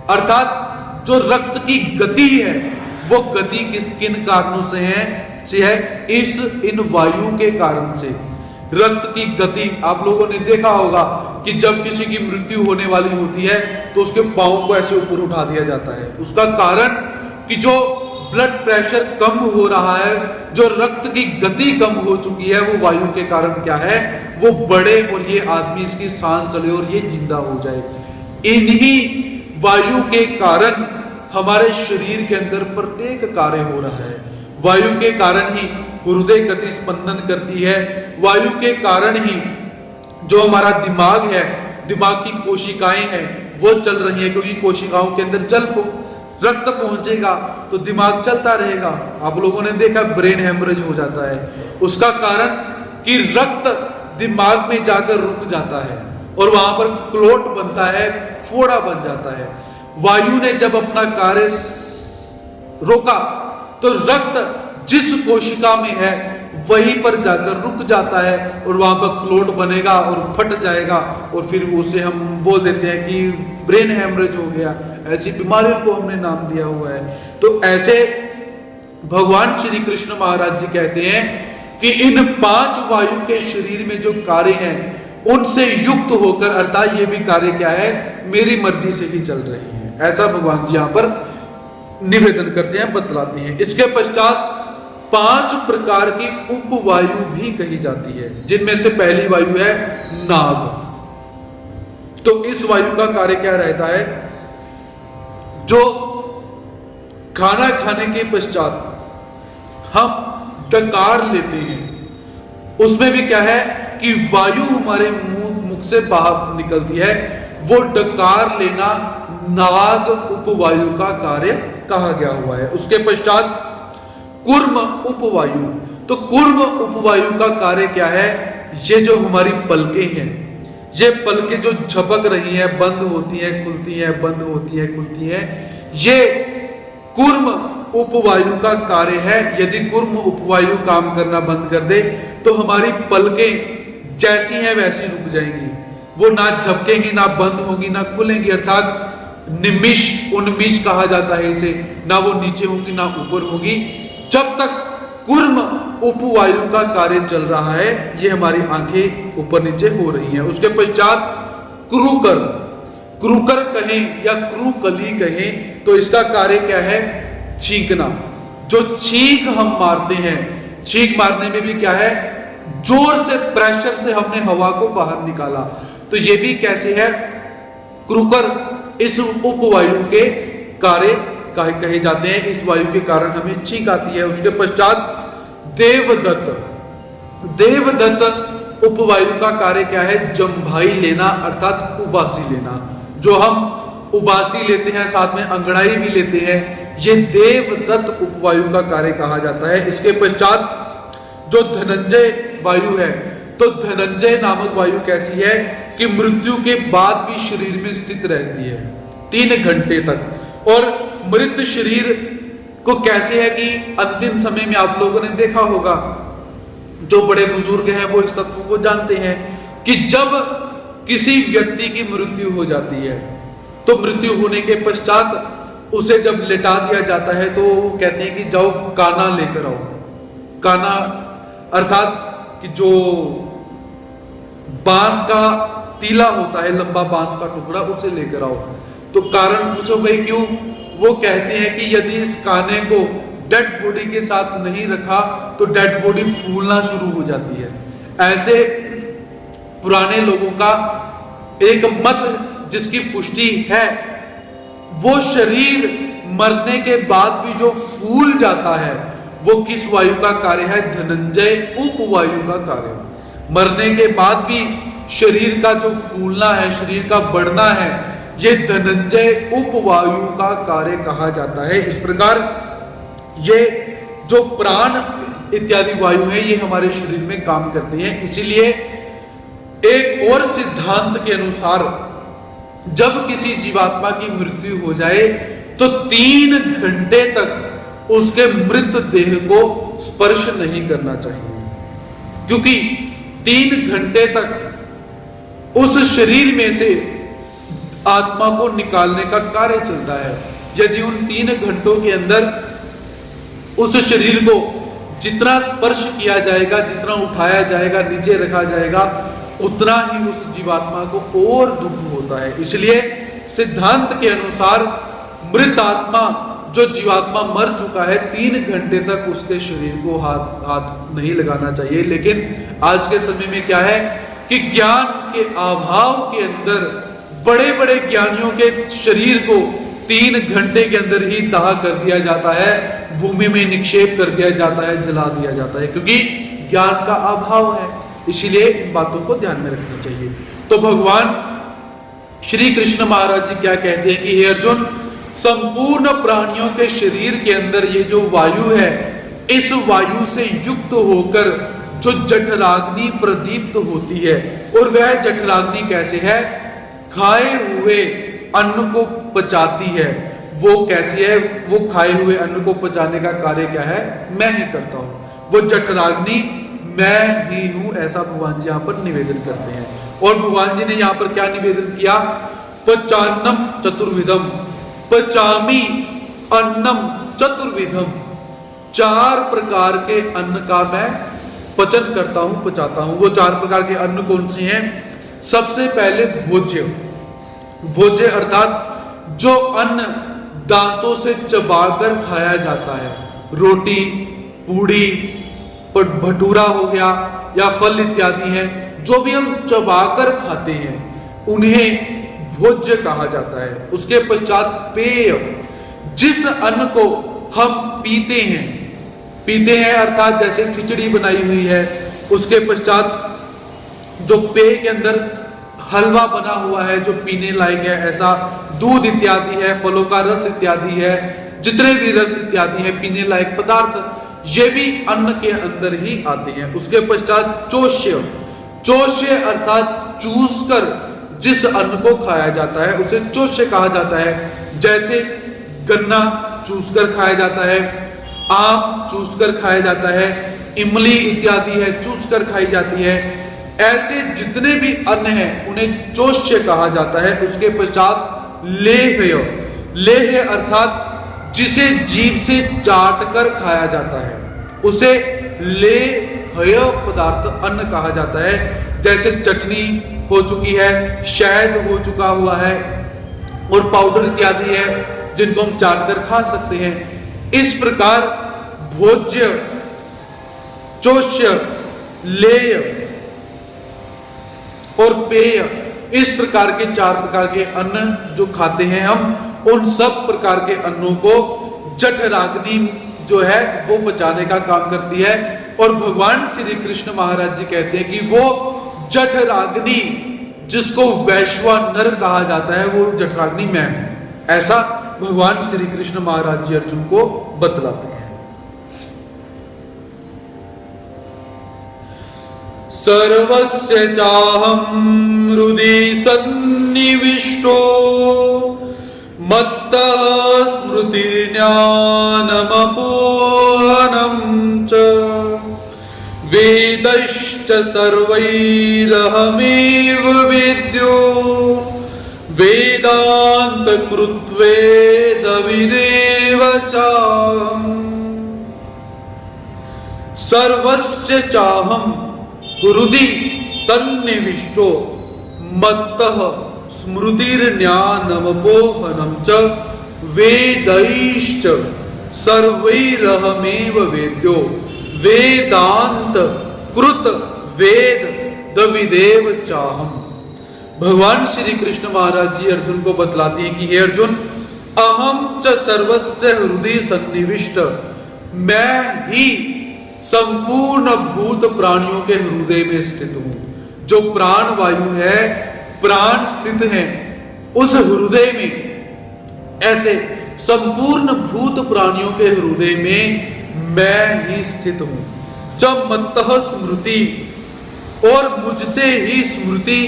अर्थात जो रक्त की गति है वो गति किन कारणों से है? से है इन वायु के कारण से। रक्त की गति, आप लोगों ने देखा होगा कि जब किसी की मृत्यु होने वाली होती है तो उसके पांव को ऐसे ऊपर उठा दिया जाता है। उसका कारण कि जो ब्लड प्रेशर कम हो रहा है, जो रक्त की गति कम हो चुकी है, वो वायु के कारण क्या है, वो बढ़े और ये आदमी इसकी सांस चले और ये जिंदा हो जाए। इन्हीं वायु के कारण हमारे शरीर के अंदर प्रत्येक कार्य हो रहा है। वायु के कारण ही हृदय गति स्पंदन करती है। वायु के कारण ही जो हमारा दिमाग है, दिमाग की कोशिकाएं हैं, वो चल रही है, क्योंकि कोशिकाओं के अंदर रक्त पहुंचेगा तो दिमाग चलता रहेगा। आप लोगों ने देखा ब्रेन हेमरेज हो जाता है, उसका कारण कि रक्त दिमाग में जाकर रुक जाता है और वहां पर क्लोट बनता है, फोड़ा बन जाता है। वायु ने जब अपना कार्य रोका तो रक्त जिस कोशिका में है वहीं पर जाकर रुक जाता है और वहां पर क्लोट बनेगा और फट जाएगा और फिर उसे हम बोल देते हैं कि ब्रेन हेमरेज हो गया। ऐसी बीमारियों को हमने नाम दिया हुआ है। तो ऐसे भगवान श्री कृष्ण महाराज जी कहते हैं कि इन 5 वायु के शरीर में जो कार्य हैं उनसे युक्त होकर, अर्थात ये भी कार्य क्या है, मेरी मर्जी से ही चल रही है। ऐसा भगवान जी यहां पर निवेदन करते हैं, बतलाते हैं। इसके पश्चात 5 प्रकार की उपवायु भी कही जाती है, जिनमें से पहली वायु है नाग। तो इस वायु का कार्य क्या रहता है, जो खाना खाने के पश्चात हम डकार लेते हैं, उसमें भी क्या है कि वायु हमारे मुख से बाहर निकलती है। वो डकार लेना नाग उपवायु का कार्य कहा गया हुआ है। उसके पश्चात कूर्म उपवायु। तो कूर्म उपवायु का कार्य क्या है, ये जो हमारी पलकें हैं, ये पलकें जो झपक रही हैं, बंद होती हैं, खुलती हैं, बंद होती हैं, खुलती हैं, ये कूर्म उपवायु का कार्य है। यदि कूर्म उपवायु काम करना बंद कर दे तो हमारी पलकें जैसी हैं वैसी रुक जाएंगी, वो ना झपकेंगी, ना बंद होगी, ना खुलेंगी, अर्थात निमिष उन्मिष कहा जाता है इसे, ना वो नीचे होगी ना ऊपर होगी। जब तक कूर्म उपवायु का कार्य चल रहा है, ये हमारी आंखें ऊपर नीचे हो रही हैं। उसके पश्चात क्रूकर, क्रूकर कहें या क्रूकली कहें तो इसका कार्य क्या है, छींकना। जो छींक हम मारते हैं, छींक मारने में भी क्या है, जोर से प्रेशर से हमने हवा को बाहर निकाला, तो ये भी कैसे है, क्रूकर इस उपवायु के कार्य कहे जाते हैं। इस वायु के कारण हमें छींक आती है। उसके पश्चात देवदत्त, देवदत्त उपवायु का कार्य क्या है, जम्भाई लेना, अर्थात उबासी लेना। जो हम उबासी लेते हैं, साथ में अंगड़ाई भी लेते हैं, ये देवदत्त उपवायु का कार्य कहा जाता है। इसके पश्चात जो धनंजय वायु है, तो धनंजय नामक वायु कैसी है कि मृत्यु के बाद भी शरीर में स्थित रहती है 3 घंटे तक। और मृत शरीर को कैसे है कि अंतिम समय में आप लोगों ने देखा होगा, जो बड़े बुजुर्ग हैं वो इस तत्व को जानते हैं कि जब किसी व्यक्ति की मृत्यु हो जाती है तो मृत्यु होने के पश्चात उसे जब लिटा दिया जाता है तो कहते हैं कि जाओ काना लेकर आओ। काना अर्थात कि जो बांस का तीला होता है, लंबा बांस का टुकड़ा, उसे लेकर आओ। तो कारण पूछो भाई क्यों, वो कहते हैं कि यदि इस काने को डेड बॉडी के साथ नहीं रखा तो डेड बॉडी फूलना शुरू हो जाती है। ऐसे पुराने लोगों का एक मत जिसकी पुष्टि है, वो शरीर मरने के बाद भी जो फूल जाता है वो किस वायु का कार्य है, धनंजय उपवायु का कार्य। मरने के बाद भी शरीर का जो फूलना है, शरीर का बढ़ना है, ये धनंजय उपवायु का कार्य कहा जाता है। इस प्रकार ये जो प्राण इत्यादि वायु है ये हमारे शरीर में काम करती हैं। इसीलिए एक और सिद्धांत के अनुसार जब किसी जीवात्मा की मृत्यु हो जाए तो 3 घंटे तक उसके मृत देह को स्पर्श नहीं करना चाहिए, क्योंकि 3 घंटे तक उस शरीर में से आत्मा को निकालने का कार्य चलता है। यदि उन 3 घंटों के अंदर उस शरीर को जितना स्पर्श किया जाएगा, जितना उठाया जाएगा, नीचे रखा जाएगा, उतना ही उस जीवात्मा को और दुख होता है। इसलिए सिद्धांत के अनुसार मृत आत्मा, जो जीवात्मा मर चुका है, 3 घंटे तक उसके शरीर को हाथ नहीं लगाना चाहिए। लेकिन आज के समय में क्या है कि ज्ञान के अभाव के अंदर बड़े बड़े ज्ञानियों के शरीर को 3 घंटे के अंदर ही दाह कर दिया जाता है, भूमि में निक्षेप कर दिया जाता है, जला दिया जाता है, क्योंकि ज्ञान का अभाव है। इसीलिए इन बातों को ध्यान में रखना चाहिए। तो भगवान श्री कृष्ण महाराज जी क्या कहते हैं कि हे अर्जुन, संपूर्ण प्राणियों के शरीर के अंदर ये जो वायु है, इस वायु से युक्त होकर जो जठराग्नि प्रदीप्त होती है, और वह जठराग्नि कैसे है? खाए हुए अन्न को पचाती है। वो कैसी है? वो खाए हुए अन्न को पचाने का कार्य क्या है? मैं ही करता हूं। वो जठराग्नि मैं ही हूं, ऐसा भगवान जी यहां पर निवेदन करते हैं। और भगवान जी ने यहां पर क्या निवेदन किया? पचान्नम चतुर्विधम पचामी अन्नम चतुर्विधम, 4 प्रकार के अन्न का मैं पचन करता हूं, पचाता हूं। वो 4 प्रकार के अन्न कौन से हैं? सबसे पहले भोज्य। भोज्य अर्थात जो अन्न दांतों से चबाकर खाया जाता है, रोटी, पूड़ी, भटूरा हो गया या फल इत्यादि हैं, जो भी हम चबाकर खाते हैं उन्हें भोज्य कहा जाता है। उसके पश्चात पेय, जिस अन्न को हम पीते हैं अर्थात जैसे खिचड़ी बनाई हुई है, उसके पश्चात जो पेय के अंदर हलवा बना हुआ है जो पीने लायक है, ऐसा दूध इत्यादि है, फलों का रस इत्यादि है, जितने भी रस इत्यादि है पीने लायक पदार्थ, ये भी अन्न के अंदर ही आते हैं। उसके पश्चात चोष्य, चोष्य अर्थात चूस कर जिस अन्न को खाया जाता है उसे चोष्य कहा जाता है। जैसे गन्ना चूस कर खाया जाता है, आम चूस कर खाया जाता है, इमली इत्यादि है चूस कर खाई जाती है। ऐसे जितने भी अन्न हैं उन्हें चोष्य कहा जाता है। उसके पश्चात लेह्य, लेह्य अर्थात जिसे जीभ से चाट कर खाया जाता है उसे लेह्य पदार्थ अन्न कहा जाता है। जैसे चटनी हो चुकी है, शहद हो चुका हुआ है और पाउडर इत्यादि है जिनको हम चाट कर खा सकते हैं। इस प्रकार भोज्य, चोष्य, लेय और पेय, इस प्रकार के 4 प्रकार के अन्न जो खाते हैं हम, उन सब प्रकार के अन्नों को जठराग्नि जो है वो पचाने का काम करती है। और भगवान श्री कृष्ण महाराज जी कहते हैं कि वो जठराग्नि जिसको वैश्वानर कहा जाता है, वो जठराग्नि मैं हूं, ऐसा भगवान श्री कृष्ण महाराज जी अर्जुन को बतलाते हैं। सर्वस्य चाहं हृदि सन्निविष्टो मत्तः स्मृतिर्ज्ञानमपोहनं च वेदैश्च सर्वैरहमेव वेद्यो वेदान्तकृत्वेदविदेव चाहम्। सर्वस्य चाहं हृदि सन्निविष्टो मत्तः स्मृतिर्ज्ञानमपोहनं च वेदैश्च सर्वैरहमेव वेद्यो वेदांत कृत वेद दविदेव चाहम। भगवान श्री कृष्ण महाराज जी अर्जुन को बतलाते हैं कि हे अर्जुन, अहम च सर्वस्य हृदय सन्निविष्ट, मैं ही संपूर्ण भूत प्राणियों के हृदय में स्थित हूं। जो प्राण वायु है, प्राण स्थित है उस हृदय में, ऐसे संपूर्ण भूत प्राणियों के हृदय में मैं ही स्थित हूं। जब मत्तः स्मृति, और मुझसे ही स्मृति,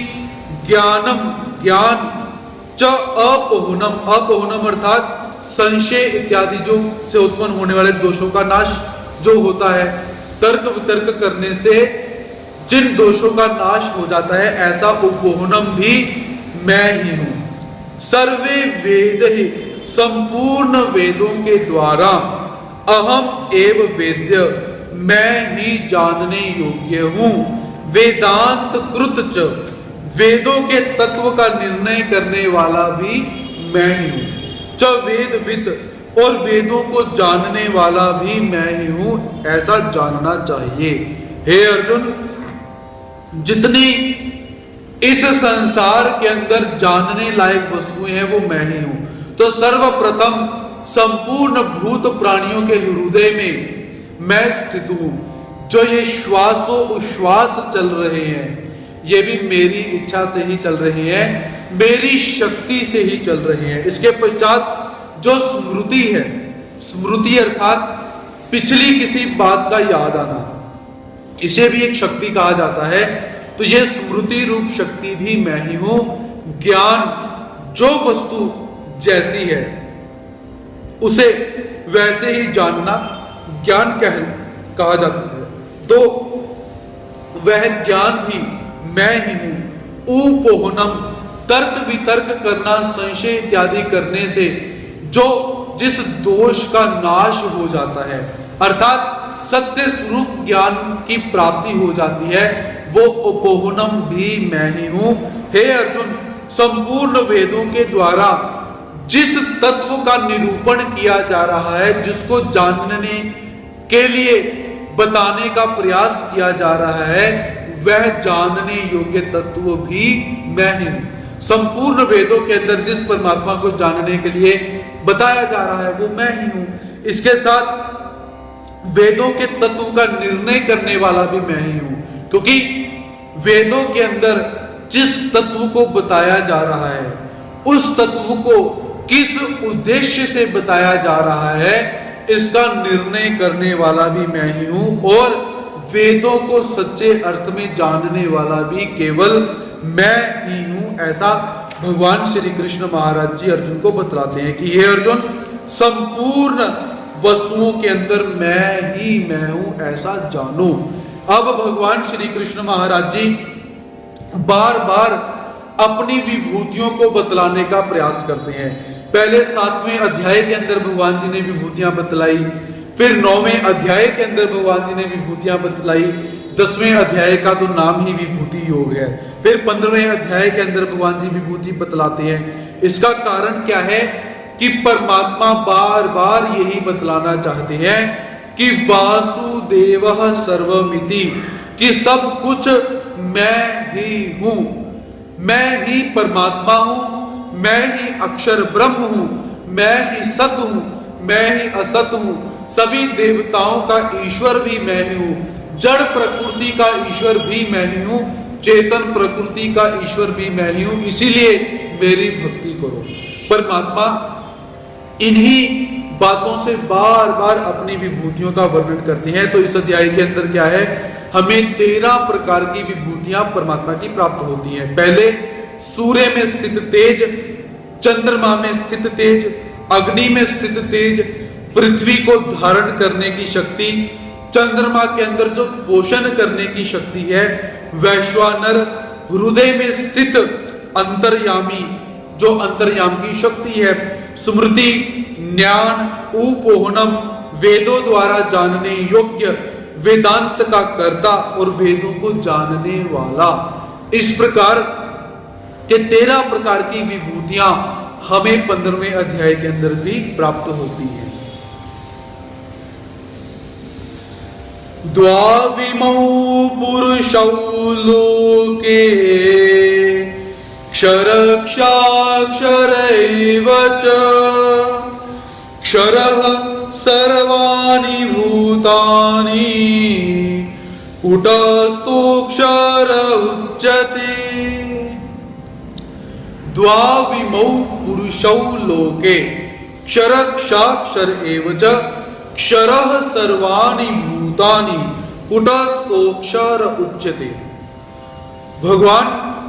ज्ञानम ज्ञान, च अपोहनम, अपोहनम अर्थात संशय इत्यादि जो से उत्पन्न होने वाले दोषों का नाश जो होता है, तर्क वितर्क करने से जिन दोषों का नाश हो जाता है, ऐसा उपोहनम भी मैं ही हूं। सर्वे वेद ही, संपूर्ण वेदों के द्वारा, अहम एव वेद्य, मैं ही जानने योग्य हूं। वेदांत कृत च, वेदों के तत्व का निर्णय करने वाला भी मैं ही हूं। च वेदविद, और वेदों को जानने वाला भी मैं ही हूं, ऐसा जानना चाहिए। हे अर्जुन, जितनी इस संसार के अंदर जानने लायक वस्तुएं हैं वो मैं ही हूं। तो सर्वप्रथम संपूर्ण भूत प्राणियों के हृदय में मैं स्थित हूं। जो ये श्वासों उश्वास चल रहे हैं, ये भी मेरी इच्छा से ही चल रहे हैं, मेरी शक्ति से ही चल रहे हैं। इसके पश्चात जो स्मृति है, स्मृति अर्थात पिछली किसी बात का याद आना, इसे भी एक शक्ति कहा जाता है। तो यह स्मृति रूप शक्ति भी मैं ही हूं। ज्ञान, जो वस्तु जैसी है उसे वैसे ही जानना ज्ञान कहा जाता है। तो वह ज्ञान भी मैं ही हूं। उपोहनम, तर्क वितर्क करना, संशय इत्यादि करने से जो जिस दोष का नाश हो जाता है, अर्थात सत्य स्वरूप ज्ञान की प्राप्ति हो जाती है, वो उपोहनम भी मैं ही हूं। हे अर्जुन, संपूर्ण वेदों के द्वारा जिस तत्व का निरूपण किया जा रहा है, जिसको जानने के लिए बताने का प्रयास किया जा रहा है, वह जानने योग्य तत्व भी मैं ही हूं। संपूर्ण वेदों के अंदर जिस परमात्मा को जानने के लिए बताया जा रहा है वो मैं ही हूं। इसके साथ वेदों के तत्व का निर्णय करने वाला भी मैं ही हूं, क्योंकि वेदों के अंदर जिस तत्व को बताया जा रहा है, उस तत्व को किस उद्देश्य से बताया जा रहा है, इसका निर्णय करने वाला भी मैं ही हूं। और वेदों को सच्चे अर्थ में जानने वाला भी केवल मैं ही हूं, ऐसा भगवान श्री कृष्ण महाराज जी अर्जुन को बतलाते हैं कि ये अर्जुन, संपूर्ण वस्तुओं के अंदर मैं हूं, ऐसा जानो। अब भगवान श्री कृष्ण महाराज जी बार बार अपनी विभूतियों को बतलाने का प्रयास करते हैं। पहले 7वें अध्याय के अंदर भगवान जी ने विभूतियां बतलाई, फिर 9वें अध्याय के अंदर भगवान जी ने विभूतियां बतलाई। 10वें अध्याय का तो नाम ही विभूति योग है। फिर 15वें अध्याय के अंदर भगवान जी विभूति बतलाते हैं। इसका कारण क्या है कि परमात्मा बार बार यही बतलाना चाहते हैं कि वासुदेवः सर्वमिति, कि सब कुछ मैं ही हूं, मैं ही परमात्मा हूं, मैं ही अक्षर ब्रह्म हूं, मैं ही सत हूं, मैं ही असत हूं, सभी देवताओं का ईश्वर भी मैं ही हूं, जड़ प्रकृति का ईश्वर भी मैं ही हूं, चेतन प्रकृति का ईश्वर भी मैं ही हूं, इसीलिए मेरी भक्ति करो। परमात्मा इन्हीं बातों से बार बार अपनी विभूतियों का वर्णन करते हैं। तो इस अध्याय के अंदर क्या है, हमें 13 प्रकार की विभूतियां परमात्मा की प्राप्त होती हैं। पहले सूर्य में स्थित तेज, चंद्रमा में स्थित तेज, अग्नि में स्थित तेज, पृथ्वी को धारण करने की शक्ति, चंद्रमा के अंदर जो पोषण करने की शक्ति है, वैश्वानर, हृदय में स्थित अंतर्यामी, जो अंतर्याम की शक्ति है, स्मृति, ज्ञान, उपोहनम, वेदों द्वारा जानने योग्य, वेदांत का कर्ता और वेदों को जानने वाला। इस प्रकार के 13 प्रकार की विभूतियां हमें 15वें अध्याय के अंदर भी प्राप्त होती हैं। द्वाविमौ पुरुषौ लोके क्षरक्षाक्षरैव च, क्षरः सर्वाणि भूतानि कुटस्थोऽक्षर उच्यते। द्वाविमौ पुरुषौ लोके क्षरक्षाक्षर एव च, क्षरः सर्वाणि भूतानि कुटस्थोऽक्षर उच्यते। भगवान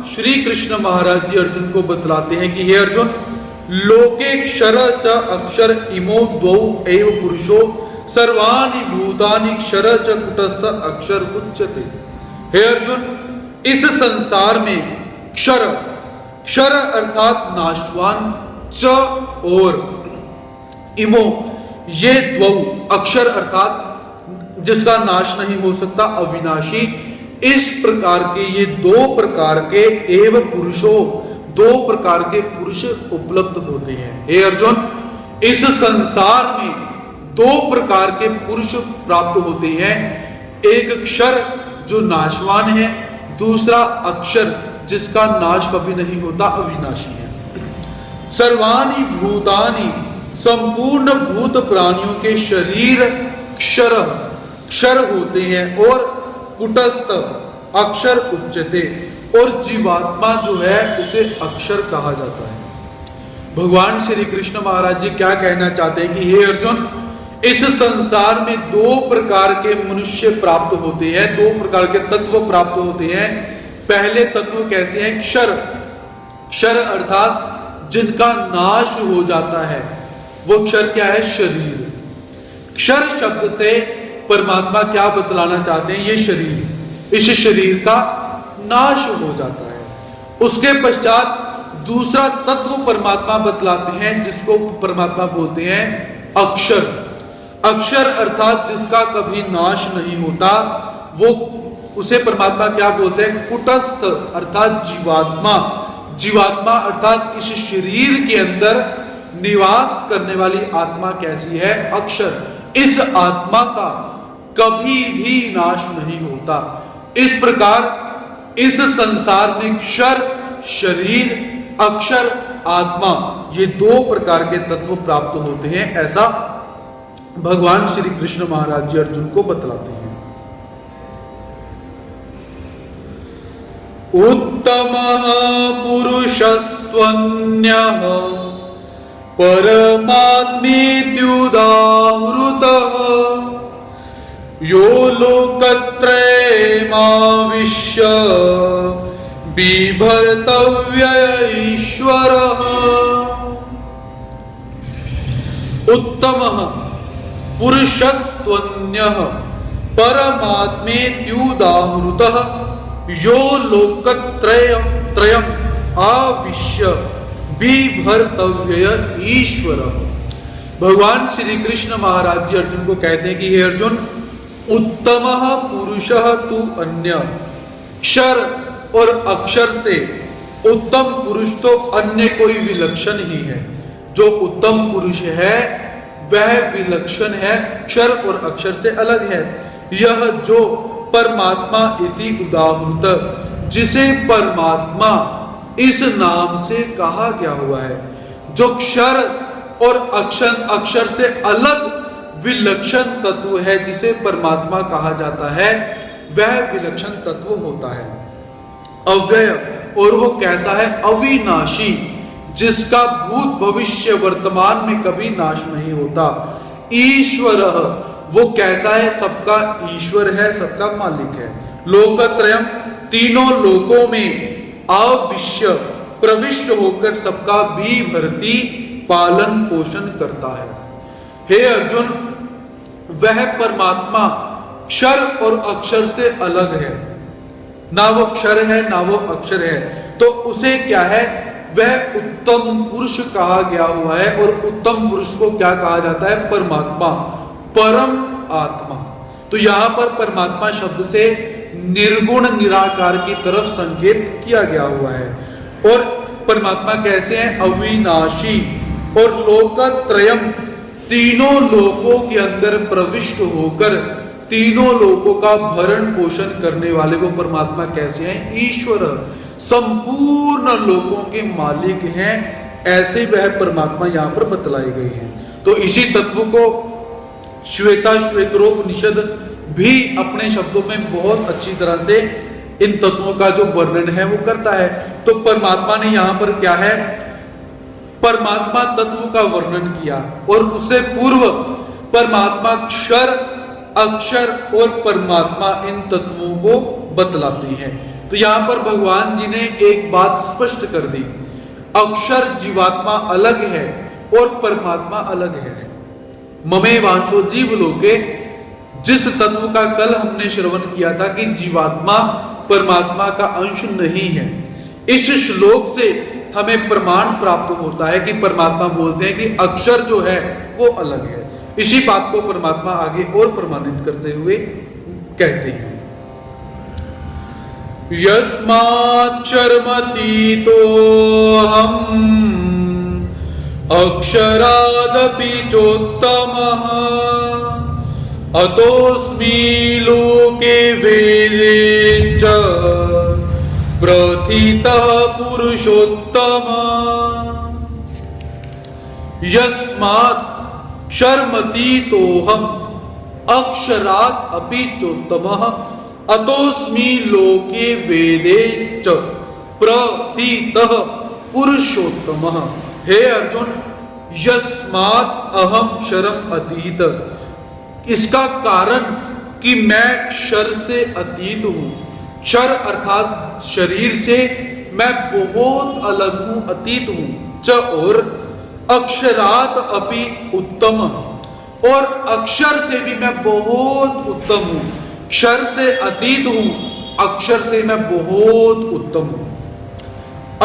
श्री कृष्ण महाराज जी अर्जुन को बतलाते हैं कि हे अर्जुन, लोके क्षर च अक्षर इमो द्वौ एव पुरुषो सर्वाणि भूतानि क्षर च कुटस्थ अक्षर उच्यते। हे अर्जुन, इस संसार में क्षर, क्षर अर्थात नाशवान, च और इमो, ये द्वौ, अक्षर अर्थात जिसका नाश नहीं हो सकता, अविनाशी। इस प्रकार के ये दो प्रकार के एव पुरुषों, दो प्रकार के पुरुष उपलब्ध होते हैं। हे अर्जुन, इस संसार में दो प्रकार के पुरुष प्राप्त होते हैं। एक क्षर जो नाशवान है, दूसरा अक्षर जिसका नाश कभी नहीं होता, अविनाशी है। सर्वाणि भूतानि, संपूर्ण भूत प्राणियों के शरीर क्षर, क्षर होते हैं, और कुटस्थ अक्षर उच्यते, और जीवात्मा जो है उसे अक्षर कहा जाता है। भगवान श्री कृष्ण महाराज जी क्या कहना चाहते हैं कि हे अर्जुन, इस संसार में दो प्रकार के मनुष्य प्राप्त होते हैं, दो प्रकार के तत्व प्राप्त होते हैं। पहले तत्व कैसे हैं? क्षर। क्षर अर्थात जिनका नाश हो जाता है, वो क्षर क्या है? शरीर। क्षर शब्द से परमात्मा क्या बतलाना चाहते हैं? ये शरीर, इस शरीर का नाश हो जाता है। उसके पश्चात दूसरा तत्व परमात्मा बतलाते हैं, जिसको परमात्मा बोलते हैं अक्षर। अक्षर अर्थात जिसका कभी नाश नहीं होता, वो उसे परमात्मा क्या बोलते हैं? कुटस्थ अर्थात जीवात्मा। जीवात्मा अर्थात इस शरीर के अंदर निवास करने वाली आत्मा कैसी है? अक्षर। इस आत्मा का कभी भी नाश नहीं होता। इस प्रकार इस संसार में क्षर, शरीर, अक्षर, आत्मा, ये दो प्रकार के तत्व प्राप्त होते हैं, ऐसा भगवान श्री कृष्ण महाराज जी अर्जुन को बतलाते हैं। उत्तमः पुरुषस्त्वन्यः परमात्मेत्युदाहृतः यो लोकत्रयमाविश्य बिभर्तव्य ईश्वरः। उत्तमः पुरुषस्त्वन्यः परमात्मेत्युदाहृतः यो लोकत्रयम् आविश्य बिभर्तव्य ईश्वरः। भगवान श्री कृष्ण महाराज जी अर्जुन को कहते हैं कि हे अर्जुन, उत्तमः पुरुषः तु अन्य। क्षर और अक्षर से उत्तम पुरुष तो अन्य कोई विलक्षण ही है। जो उत्तम पुरुष है वह विलक्षण है, क्षर और अक्षर से अलग है। यह जो परमात्मा इति उदाहृत, जिसे परमात्मा इस नाम से कहा गया हुआ है, जो क्षर और अक्षर से अलग विलक्षण तत्व है, जिसे परमात्मा कहा जाता है, वह विलक्षण तत्व होता है। अव्यय, और वो कैसा है? अविनाशी, जिसका भूत भविष्य वर्तमान में कभी नाश नहीं होता। ईश्वर, वो कैसा है? सबका ईश्वर है, सबका मालिक है। लोकत्रयम्, तीनों लोकों में अविश्य प्रविष्ट होकर सबका भी भरती पालन पोषण करता है। हे अर्जुन, वह परमात्मा क्षर और अक्षर से अलग है। ना वो क्षर है ना वो अक्षर है, तो उसे क्या है? वह उत्तम पुरुष कहा गया हुआ है। और उत्तम पुरुष को क्या कहा जाता है? परमात्मा, परम आत्मा। तो यहां पर परमात्मा शब्द से निर्गुण निराकार की तरफ संकेत किया गया हुआ है। और परमात्मा कैसे हैं? अविनाशी। और लोकत्रयम्, तीनों लोकों के अंदर प्रविष्ट होकर तीनों लोकों का भरण पोषण करने वाले वो परमात्मा कैसे हैं? ईश्वर, संपूर्ण लोकों के मालिक हैं। ऐसे वह परमात्मा यहां पर बतलाई गई है। तो इसी तत्व को श्वेताश्वेतरोपनिषद भी अपने शब्दों में बहुत अच्छी तरह से इन तत्वों का जो वर्णन है वो करता है। तो परमात्मा ने यहां पर क्या है? परमात्मा तत्व का वर्णन किया, और उससे पूर्व परमात्मा क्षर, अक्षर और परमात्मा, इन तत्वों को बतलाते हैं। तो यहां पर भगवान जी ने एक बात स्पष्ट कर दी, अक्षर जीवात्मा अलग है और परमात्मा अलग है। ममे वांशो जीव लोके, जिस तत्व का कल हमने श्रवण किया था कि जीवात्मा परमात्मा का अंश नहीं है, इस श्लोक से हमें प्रमाण प्राप्त होता है कि परमात्मा बोलते हैं कि अक्षर जो है वो अलग है। इसी बात को परमात्मा आगे और प्रमाणित करते हुए कहते हैं, यस्माच्चर्मतीतो हम अक्षरादपि चोत्तमः अतोऽस्मि लोके वेदे च प्रथितः पुरुषोत्तमः। यस्मात् क्षरमतीतोऽहम् अक्षरात् अपि चोत्तमः अतोऽस्मि लोके वेदे च प्रथितः पुरुषोत्तमः। हे अर्जुन, यस्मात् अहम क्षरम अतीत, इसका कारण कि मैं क्षर से अतीत हूं। क्षर अर्थात शरीर से मैं बहुत अलग हूं, अतीत हूं। च और अक्षरात अपि उत्तम, और अक्षर से भी मैं बहुत उत्तम हूं। क्षर से अतीत हूं, अक्षर से मैं बहुत उत्तम हूं।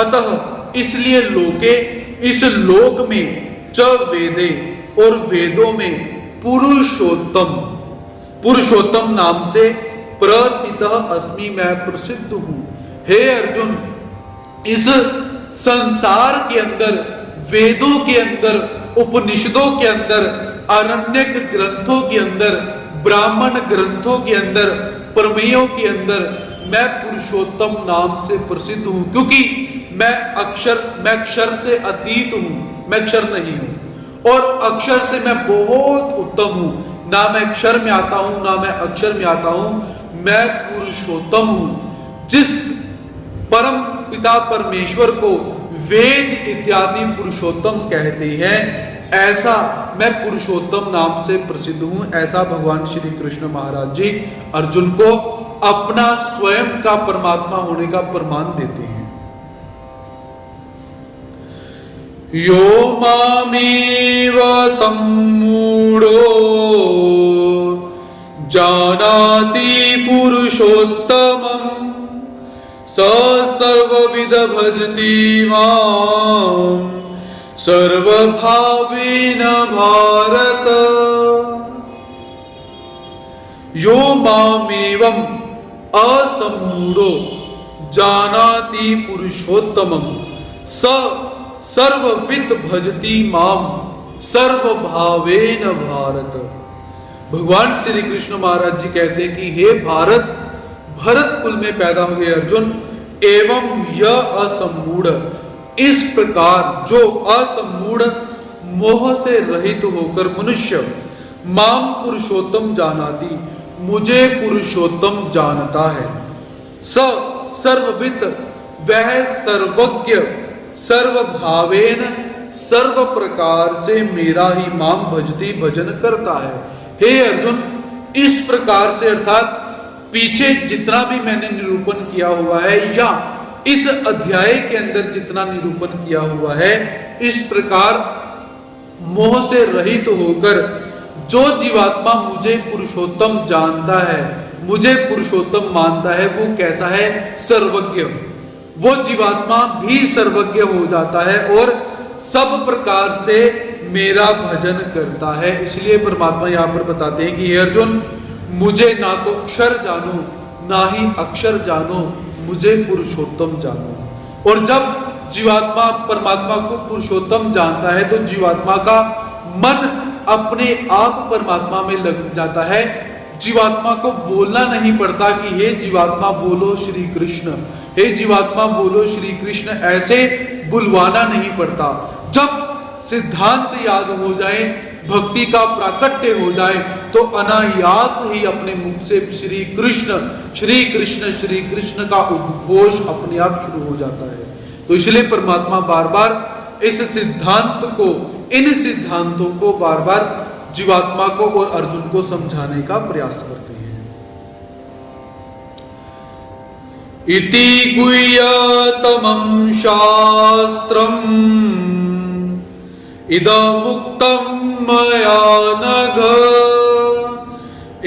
अतः इसलिए लोके, इस लोक में, च वेदे, और वेदों में पुरुषोत्तम, पुरुषोत्तम नाम से प्रथितः अस्मि, मैं प्रसिद्ध हूं। हे अर्जुन, इस संसार के अंदर, वेदों के अंदर, उपनिषदों के अंदर, आरण्यक ग्रंथों के अंदर, ब्राह्मण ग्रंथों के अंदर, प्रमेयों के अंदर मैं पुरुषोत्तम नाम से प्रसिद्ध हूं, क्योंकि मैं अक्षर से अतीत हूं, मैं क्षर नहीं हूं, और अक्षर से मैं बहुत उत्तम हूं। ना मैं क्षर में आता हूं, ना मैं अक्षर में आता हूं, मैं पुरुषोत्तम हूं। जिस परम पिता परमेश्वर को वेद इत्यादि पुरुषोत्तम कहते हैं, ऐसा मैं पुरुषोत्तम नाम से प्रसिद्ध हूं। ऐसा भगवान श्री कृष्ण महाराज जी अर्जुन को अपना स्वयं का परमात्मा होने का प्रमाण देते हैं। यो मामेव सम्मूढ़ो जानाति पुरुषोत्तमं स सर्वविद भजति मां सर्वभावेन भारत। यो मामेवम् असम्मूढ़ो जानाति पुरुषोत्तमं स सर्वविद भजति मां सर्वभावेन भारत। भगवान श्री कृष्ण महाराज जी कहते हैं कि हे भारत, भरत कुल में पैदा हुए अर्जुन, एवं यह असम्मूढ़, इस प्रकार जो असम्मूढ़ मोह से रहित होकर मनुष्य माम पुरुषोत्तम जानाति, मुझे पुरुषोत्तम जानता है। स सर्वविद, वह सर्वज्ञ, सर्वभावेन, सर्व प्रकार से मेरा ही माम भजती, भजन करता है। हे अर्जुन, इस प्रकार से अर्थात पीछे जितना भी मैंने निरूपण किया हुआ है, या इस अध्याय के अंदर जितना निरूपण किया हुआ है, इस प्रकार मोह से रहित होकर जो जीवात्मा मुझे पुरुषोत्तम जानता है, मुझे पुरुषोत्तम मानता है, वो कैसा है? सर्वज्ञ। वो जीवात्मा भी सर्वज्ञ हो जाता है और सब प्रकार से मेरा भजन करता है। इसलिए परमात्मा यहाँ पर बताते हैं कि हे अर्जुन, मुझे ना तो क्षर जानो, ना ही अक्षर जानो, मुझे पुरुषोत्तम जानो। और जब जीवात्मा परमात्मा को पुरुषोत्तम जानता है तो जीवात्मा का मन अपने आप परमात्मा में लग जाता है। जीवात्मा को बोलना नहीं पड़ता कि हे जीवात्मा बोलो श्री कृष्ण, हे जीवात्मा बोलो श्री कृष्ण, ऐसे बुलवाना नहीं पड़ता। जब सिद्धांत याद हो जाए, भक्ति का प्राकट्य हो जाए, तो अनायास ही अपने मुख से श्री कृष्ण श्री कृष्ण श्री कृष्ण का उद्घोष अपने आप शुरू हो जाता है। तो इसलिए परमात्मा बार बार इस सिद्धांत को, इन सिद्धांतों को बार बार जीवात्मा को और अर्जुन को समझाने का प्रयास करते हैं। इति गुह्यतमं शास्त्रम् इदमुक्तं मया नघ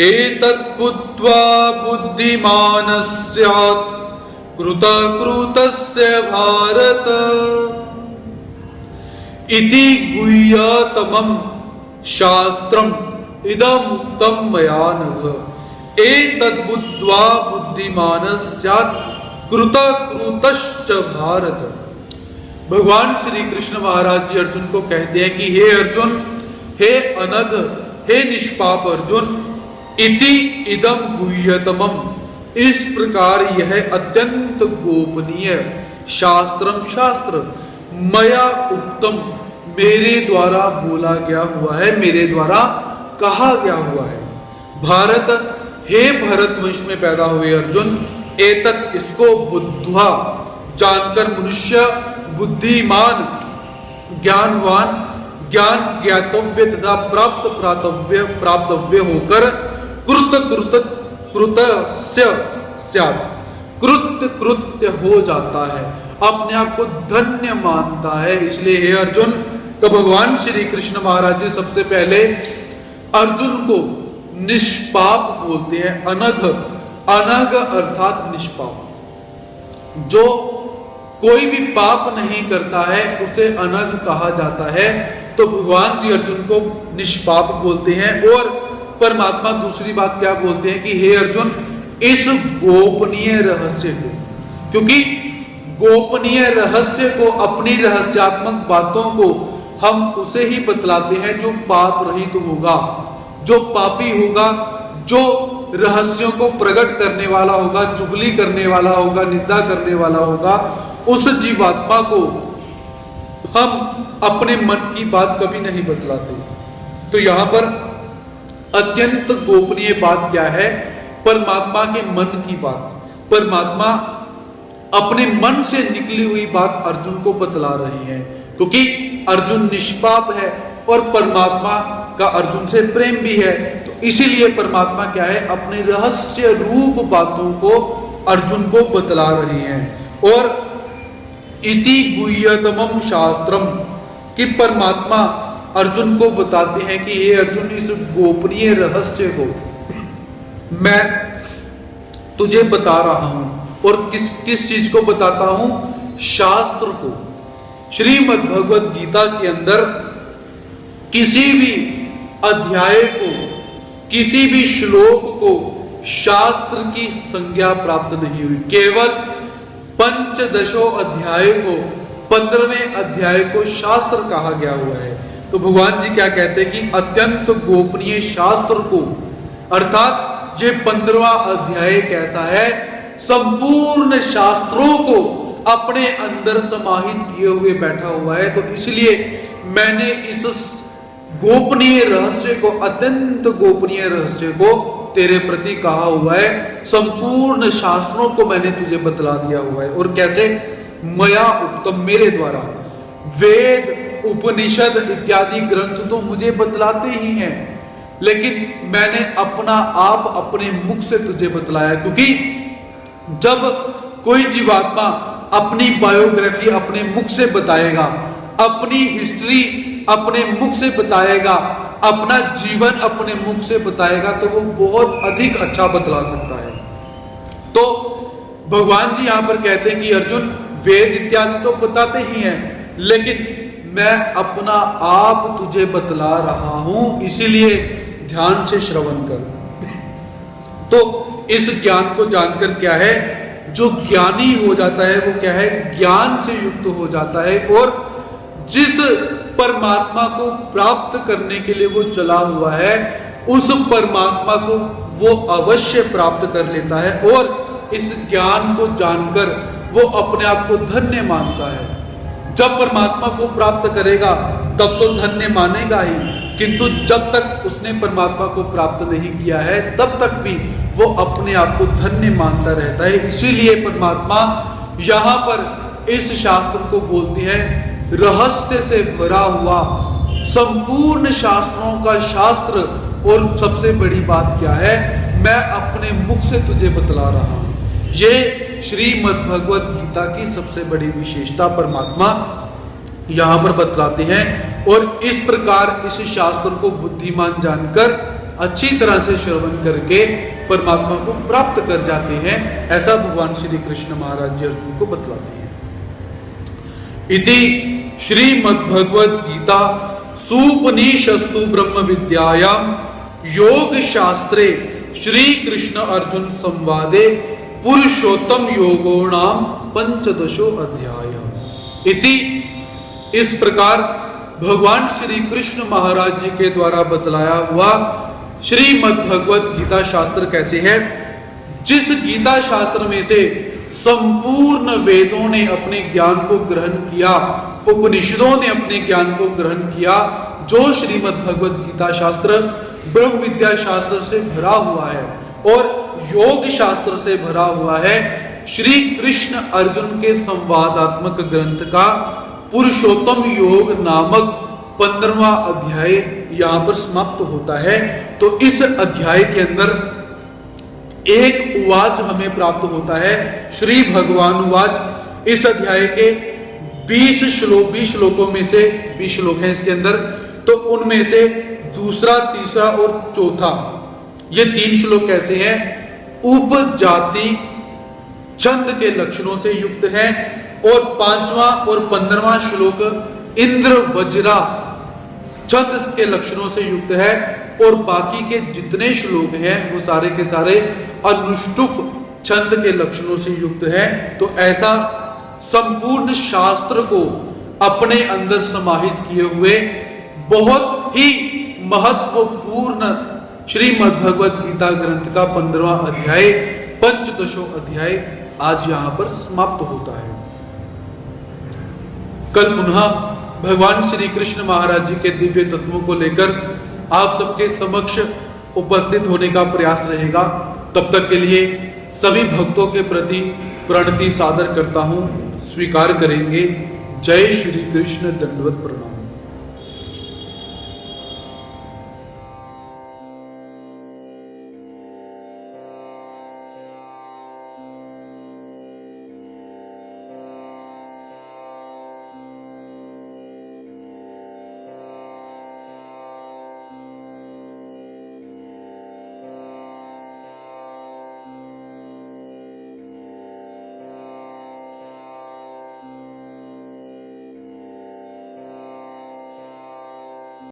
एतत् बुद्ध्वा बुद्धिमान् स्यात् कृतकृतस्य भारत। इति गुह्यतमं शास्त्रम इदम उत्तम मया नघ एतद्बुद्ध्वा बुद्धिमान स्यात् कृतकृतश्च भारत। भगवान श्री कृष्ण महाराज जी अर्जुन को कहते हैं कि हे अर्जुन, हे अनघ, हे निष्पाप अर्जुन, इति इदम गुह्यतमम, इस प्रकार यह अत्यंत गोपनीय शास्त्रम शास्त्र मया उत्तम, मेरे द्वारा बोला गया हुआ है, मेरे द्वारा कहा गया हुआ है। भारत, हे भरत वंश में पैदा हुए अर्जुन, एतत्, इसको, बुद्ध्वा, जानकर मनुष्य, बुद्धिमान, ज्ञानवान, ज्ञान ज्ञातव्य तथा प्राप्तव्य होकर कृत्य हो जाता है, अपने आप को धन्य मानता है। इसलिए हे अर्जुन, तो भगवान श्री कृष्ण महाराज जी सबसे पहले अर्जुन को निष्पाप बोलते हैं। अनघ, अनघ अर्थात निष्पाप, जो कोई भी पाप नहीं करता है उसे अनघ कहा जाता है। तो भगवान जी अर्जुन को निष्पाप बोलते हैं। और परमात्मा दूसरी बात क्या बोलते हैं कि हे अर्जुन, इस गोपनीय रहस्य को, क्योंकि गोपनीय रहस्य को, अपनी रहस्यात्मक बातों को हम उसे ही बतलाते हैं जो पाप रहित तो होगा, जो पापी होगा, जो रहस्यों को प्रकट करने वाला होगा, चुगली करने वाला होगा, निंदा करने वाला होगा, उस जीवात्मा को हम अपने मन की बात कभी नहीं बतलाते। तो यहां पर अत्यंत गोपनीय बात क्या है? परमात्मा के मन की बात। परमात्मा अपने मन से निकली हुई बात अर्जुन को बतला रहे हैं, क्योंकि अर्जुन निष्पाप है और परमात्मा का अर्जुन से प्रेम भी है। तो इसीलिए परमात्मा क्या है, अपने रहस्य रूप बातों को अर्जुन को बतला रहे हैं। और इति गुह्यतमम शास्त्रम, कि परमात्मा अर्जुन को बताते हैं कि ये अर्जुन, इस गोपनीय रहस्य को मैं तुझे बता रहा हूं। और किस किस चीज को बताता हूं? शास्त्र को। श्रीमद् भगवद गीता के अंदर किसी भी अध्याय को, किसी भी श्लोक को शास्त्र की संज्ञा प्राप्त नहीं हुई। केवल पंचदशों अध्याय को, 15वें अध्याय को शास्त्र कहा गया हुआ है। तो भगवान जी क्या कहते हैं कि अत्यंत गोपनीय शास्त्र को, अर्थात ये 15वां अध्याय कैसा है, संपूर्ण शास्त्रों को अपने अंदर समाहित किए हुए बैठा हुआ है। तो इसलिए मैंने इस गोपनीय रहस्य को, अत्यंत गोपनीय रहस्य को तेरे प्रति कहा हुआ है। संपूर्ण शास्त्रों को मैंने तुझे बतला दिया हुआ है। और कैसे? मया उत्तम, मेरे द्वारा। वेद, उपनिषद इत्यादि ग्रंथ तो मुझे बतलाते ही हैं, लेकिन मैंने अपना आप अपने मुख से तुझे बतलाया, क्योंकि जब कोई जीवात्मा अपनी बायोग्राफी अपने मुख से बताएगा, अपनी हिस्ट्री अपने मुख से बताएगा, अपना जीवन अपने मुख से बताएगा, तो वो बहुत अधिक अच्छा बतला सकता है। तो भगवान जी यहां पर कहते हैं कि अर्जुन, वेद इत्यादि तो बताते ही हैं, लेकिन मैं अपना आप तुझे बतला रहा हूं, इसीलिए ध्यान से श्रवण कर। तो इस ज्ञान को जानकर क्या है, जो ज्ञानी हो जाता है वो क्या है, ज्ञान से युक्त हो जाता है। और जिस परमात्मा को प्राप्त करने के लिए वो चला हुआ है, उस परमात्मा को वो अवश्य प्राप्त कर लेता है। और इस ज्ञान को जानकर वो अपने आप को धन्य मानता है। जब परमात्मा को प्राप्त करेगा तब तो धन्य मानेगा ही, किंतु जब तक उसने परमात्मा को प्राप्त नहीं किया है तब तक भी वो अपने आप को धन्य मानता रहता है। इसीलिए परमात्मा यहां पर इस शास्त्र को बोलते हैं रहस्य से भरा हुआ, संपूर्ण शास्त्रों का शास्त्र। और सबसे बड़ी बात क्या है, मैं अपने मुख से तुझे बतला रहा हूं। ये श्रीमद् भगवद गीता की सबसे बड़ी विशेषता परमात्मा यहां पर बतलाते हैं। और इस प्रकार इस शास्त्र को बुद्धिमान जानकर अच्छी तरह से श्रवण करके परमात्मा को प्राप्त कर जाते हैं, ऐसा भगवान श्री कृष्ण महाराज जी अर्जुन को बतलाते हैं। इति श्रीमद् भगवद गीता सुपनिषस्तु ब्रह्म विद्यायाम योग शास्त्रे श्री कृष्ण अर्जुन संवादे पुरुषोत्तम योगो नाम पंचदशो अध्याय इति। इस प्रकार भगवान श्री कृष्ण महाराज जी के द्वारा बतलाया हुआ श्रीमद् भगवत गीता शास्त्र कैसे है, जिस गीता शास्त्र में से संपूर्ण वेदों ने अपने ज्ञान को ग्रहण किया, उपनिषदों ने अपने ज्ञान को ग्रहण किया, जो श्रीमद् भगवत गीता शास्त्र ब्रह्म विद्या शास्त्र से भरा हुआ है और योग शास्त्र से भरा हुआ है। श्री कृष्ण अर्जुन के संवादात्मक ग्रंथ का पुरुषोत्तम योग नामक 15वां अध्याय यहां पर समाप्त होता है। तो इस अध्याय के अंदर एक उवाच हमें प्राप्त होता है, श्री भगवान उवाच। इस अध्याय के 20 श्लोकों में से 20 श्लोक हैं इसके अंदर, तो उनमें से दूसरा, तीसरा और चौथा ये 3 श्लोक कैसे हैं, उपजाति छंद के लक्षणों से युक्त है, और 5वां और 15वां श्लोक इंद्र वज्रा छंद के लक्षणों से युक्त है, और बाकी के जितने श्लोक हैं वो सारे के सारे अनुष्टुप छंद के लक्षणों से युक्त है। तो ऐसा संपूर्ण शास्त्र को अपने अंदर समाहित किए हुए बहुत ही महत्वपूर्ण श्रीमद् भगवत गीता ग्रंथ का 15वां अध्याय, पंचदशो अध्याय आज यहां पर समाप्त होता है। कल पुनः भगवान श्री कृष्ण महाराज जी के दिव्य तत्वों को लेकर आप सबके समक्ष उपस्थित होने का प्रयास रहेगा। तब तक के लिए सभी भक्तों के प्रति प्रणति सादर करता हूं, स्वीकार करेंगे। जय श्री कृष्ण, दंडवत प्रणाम।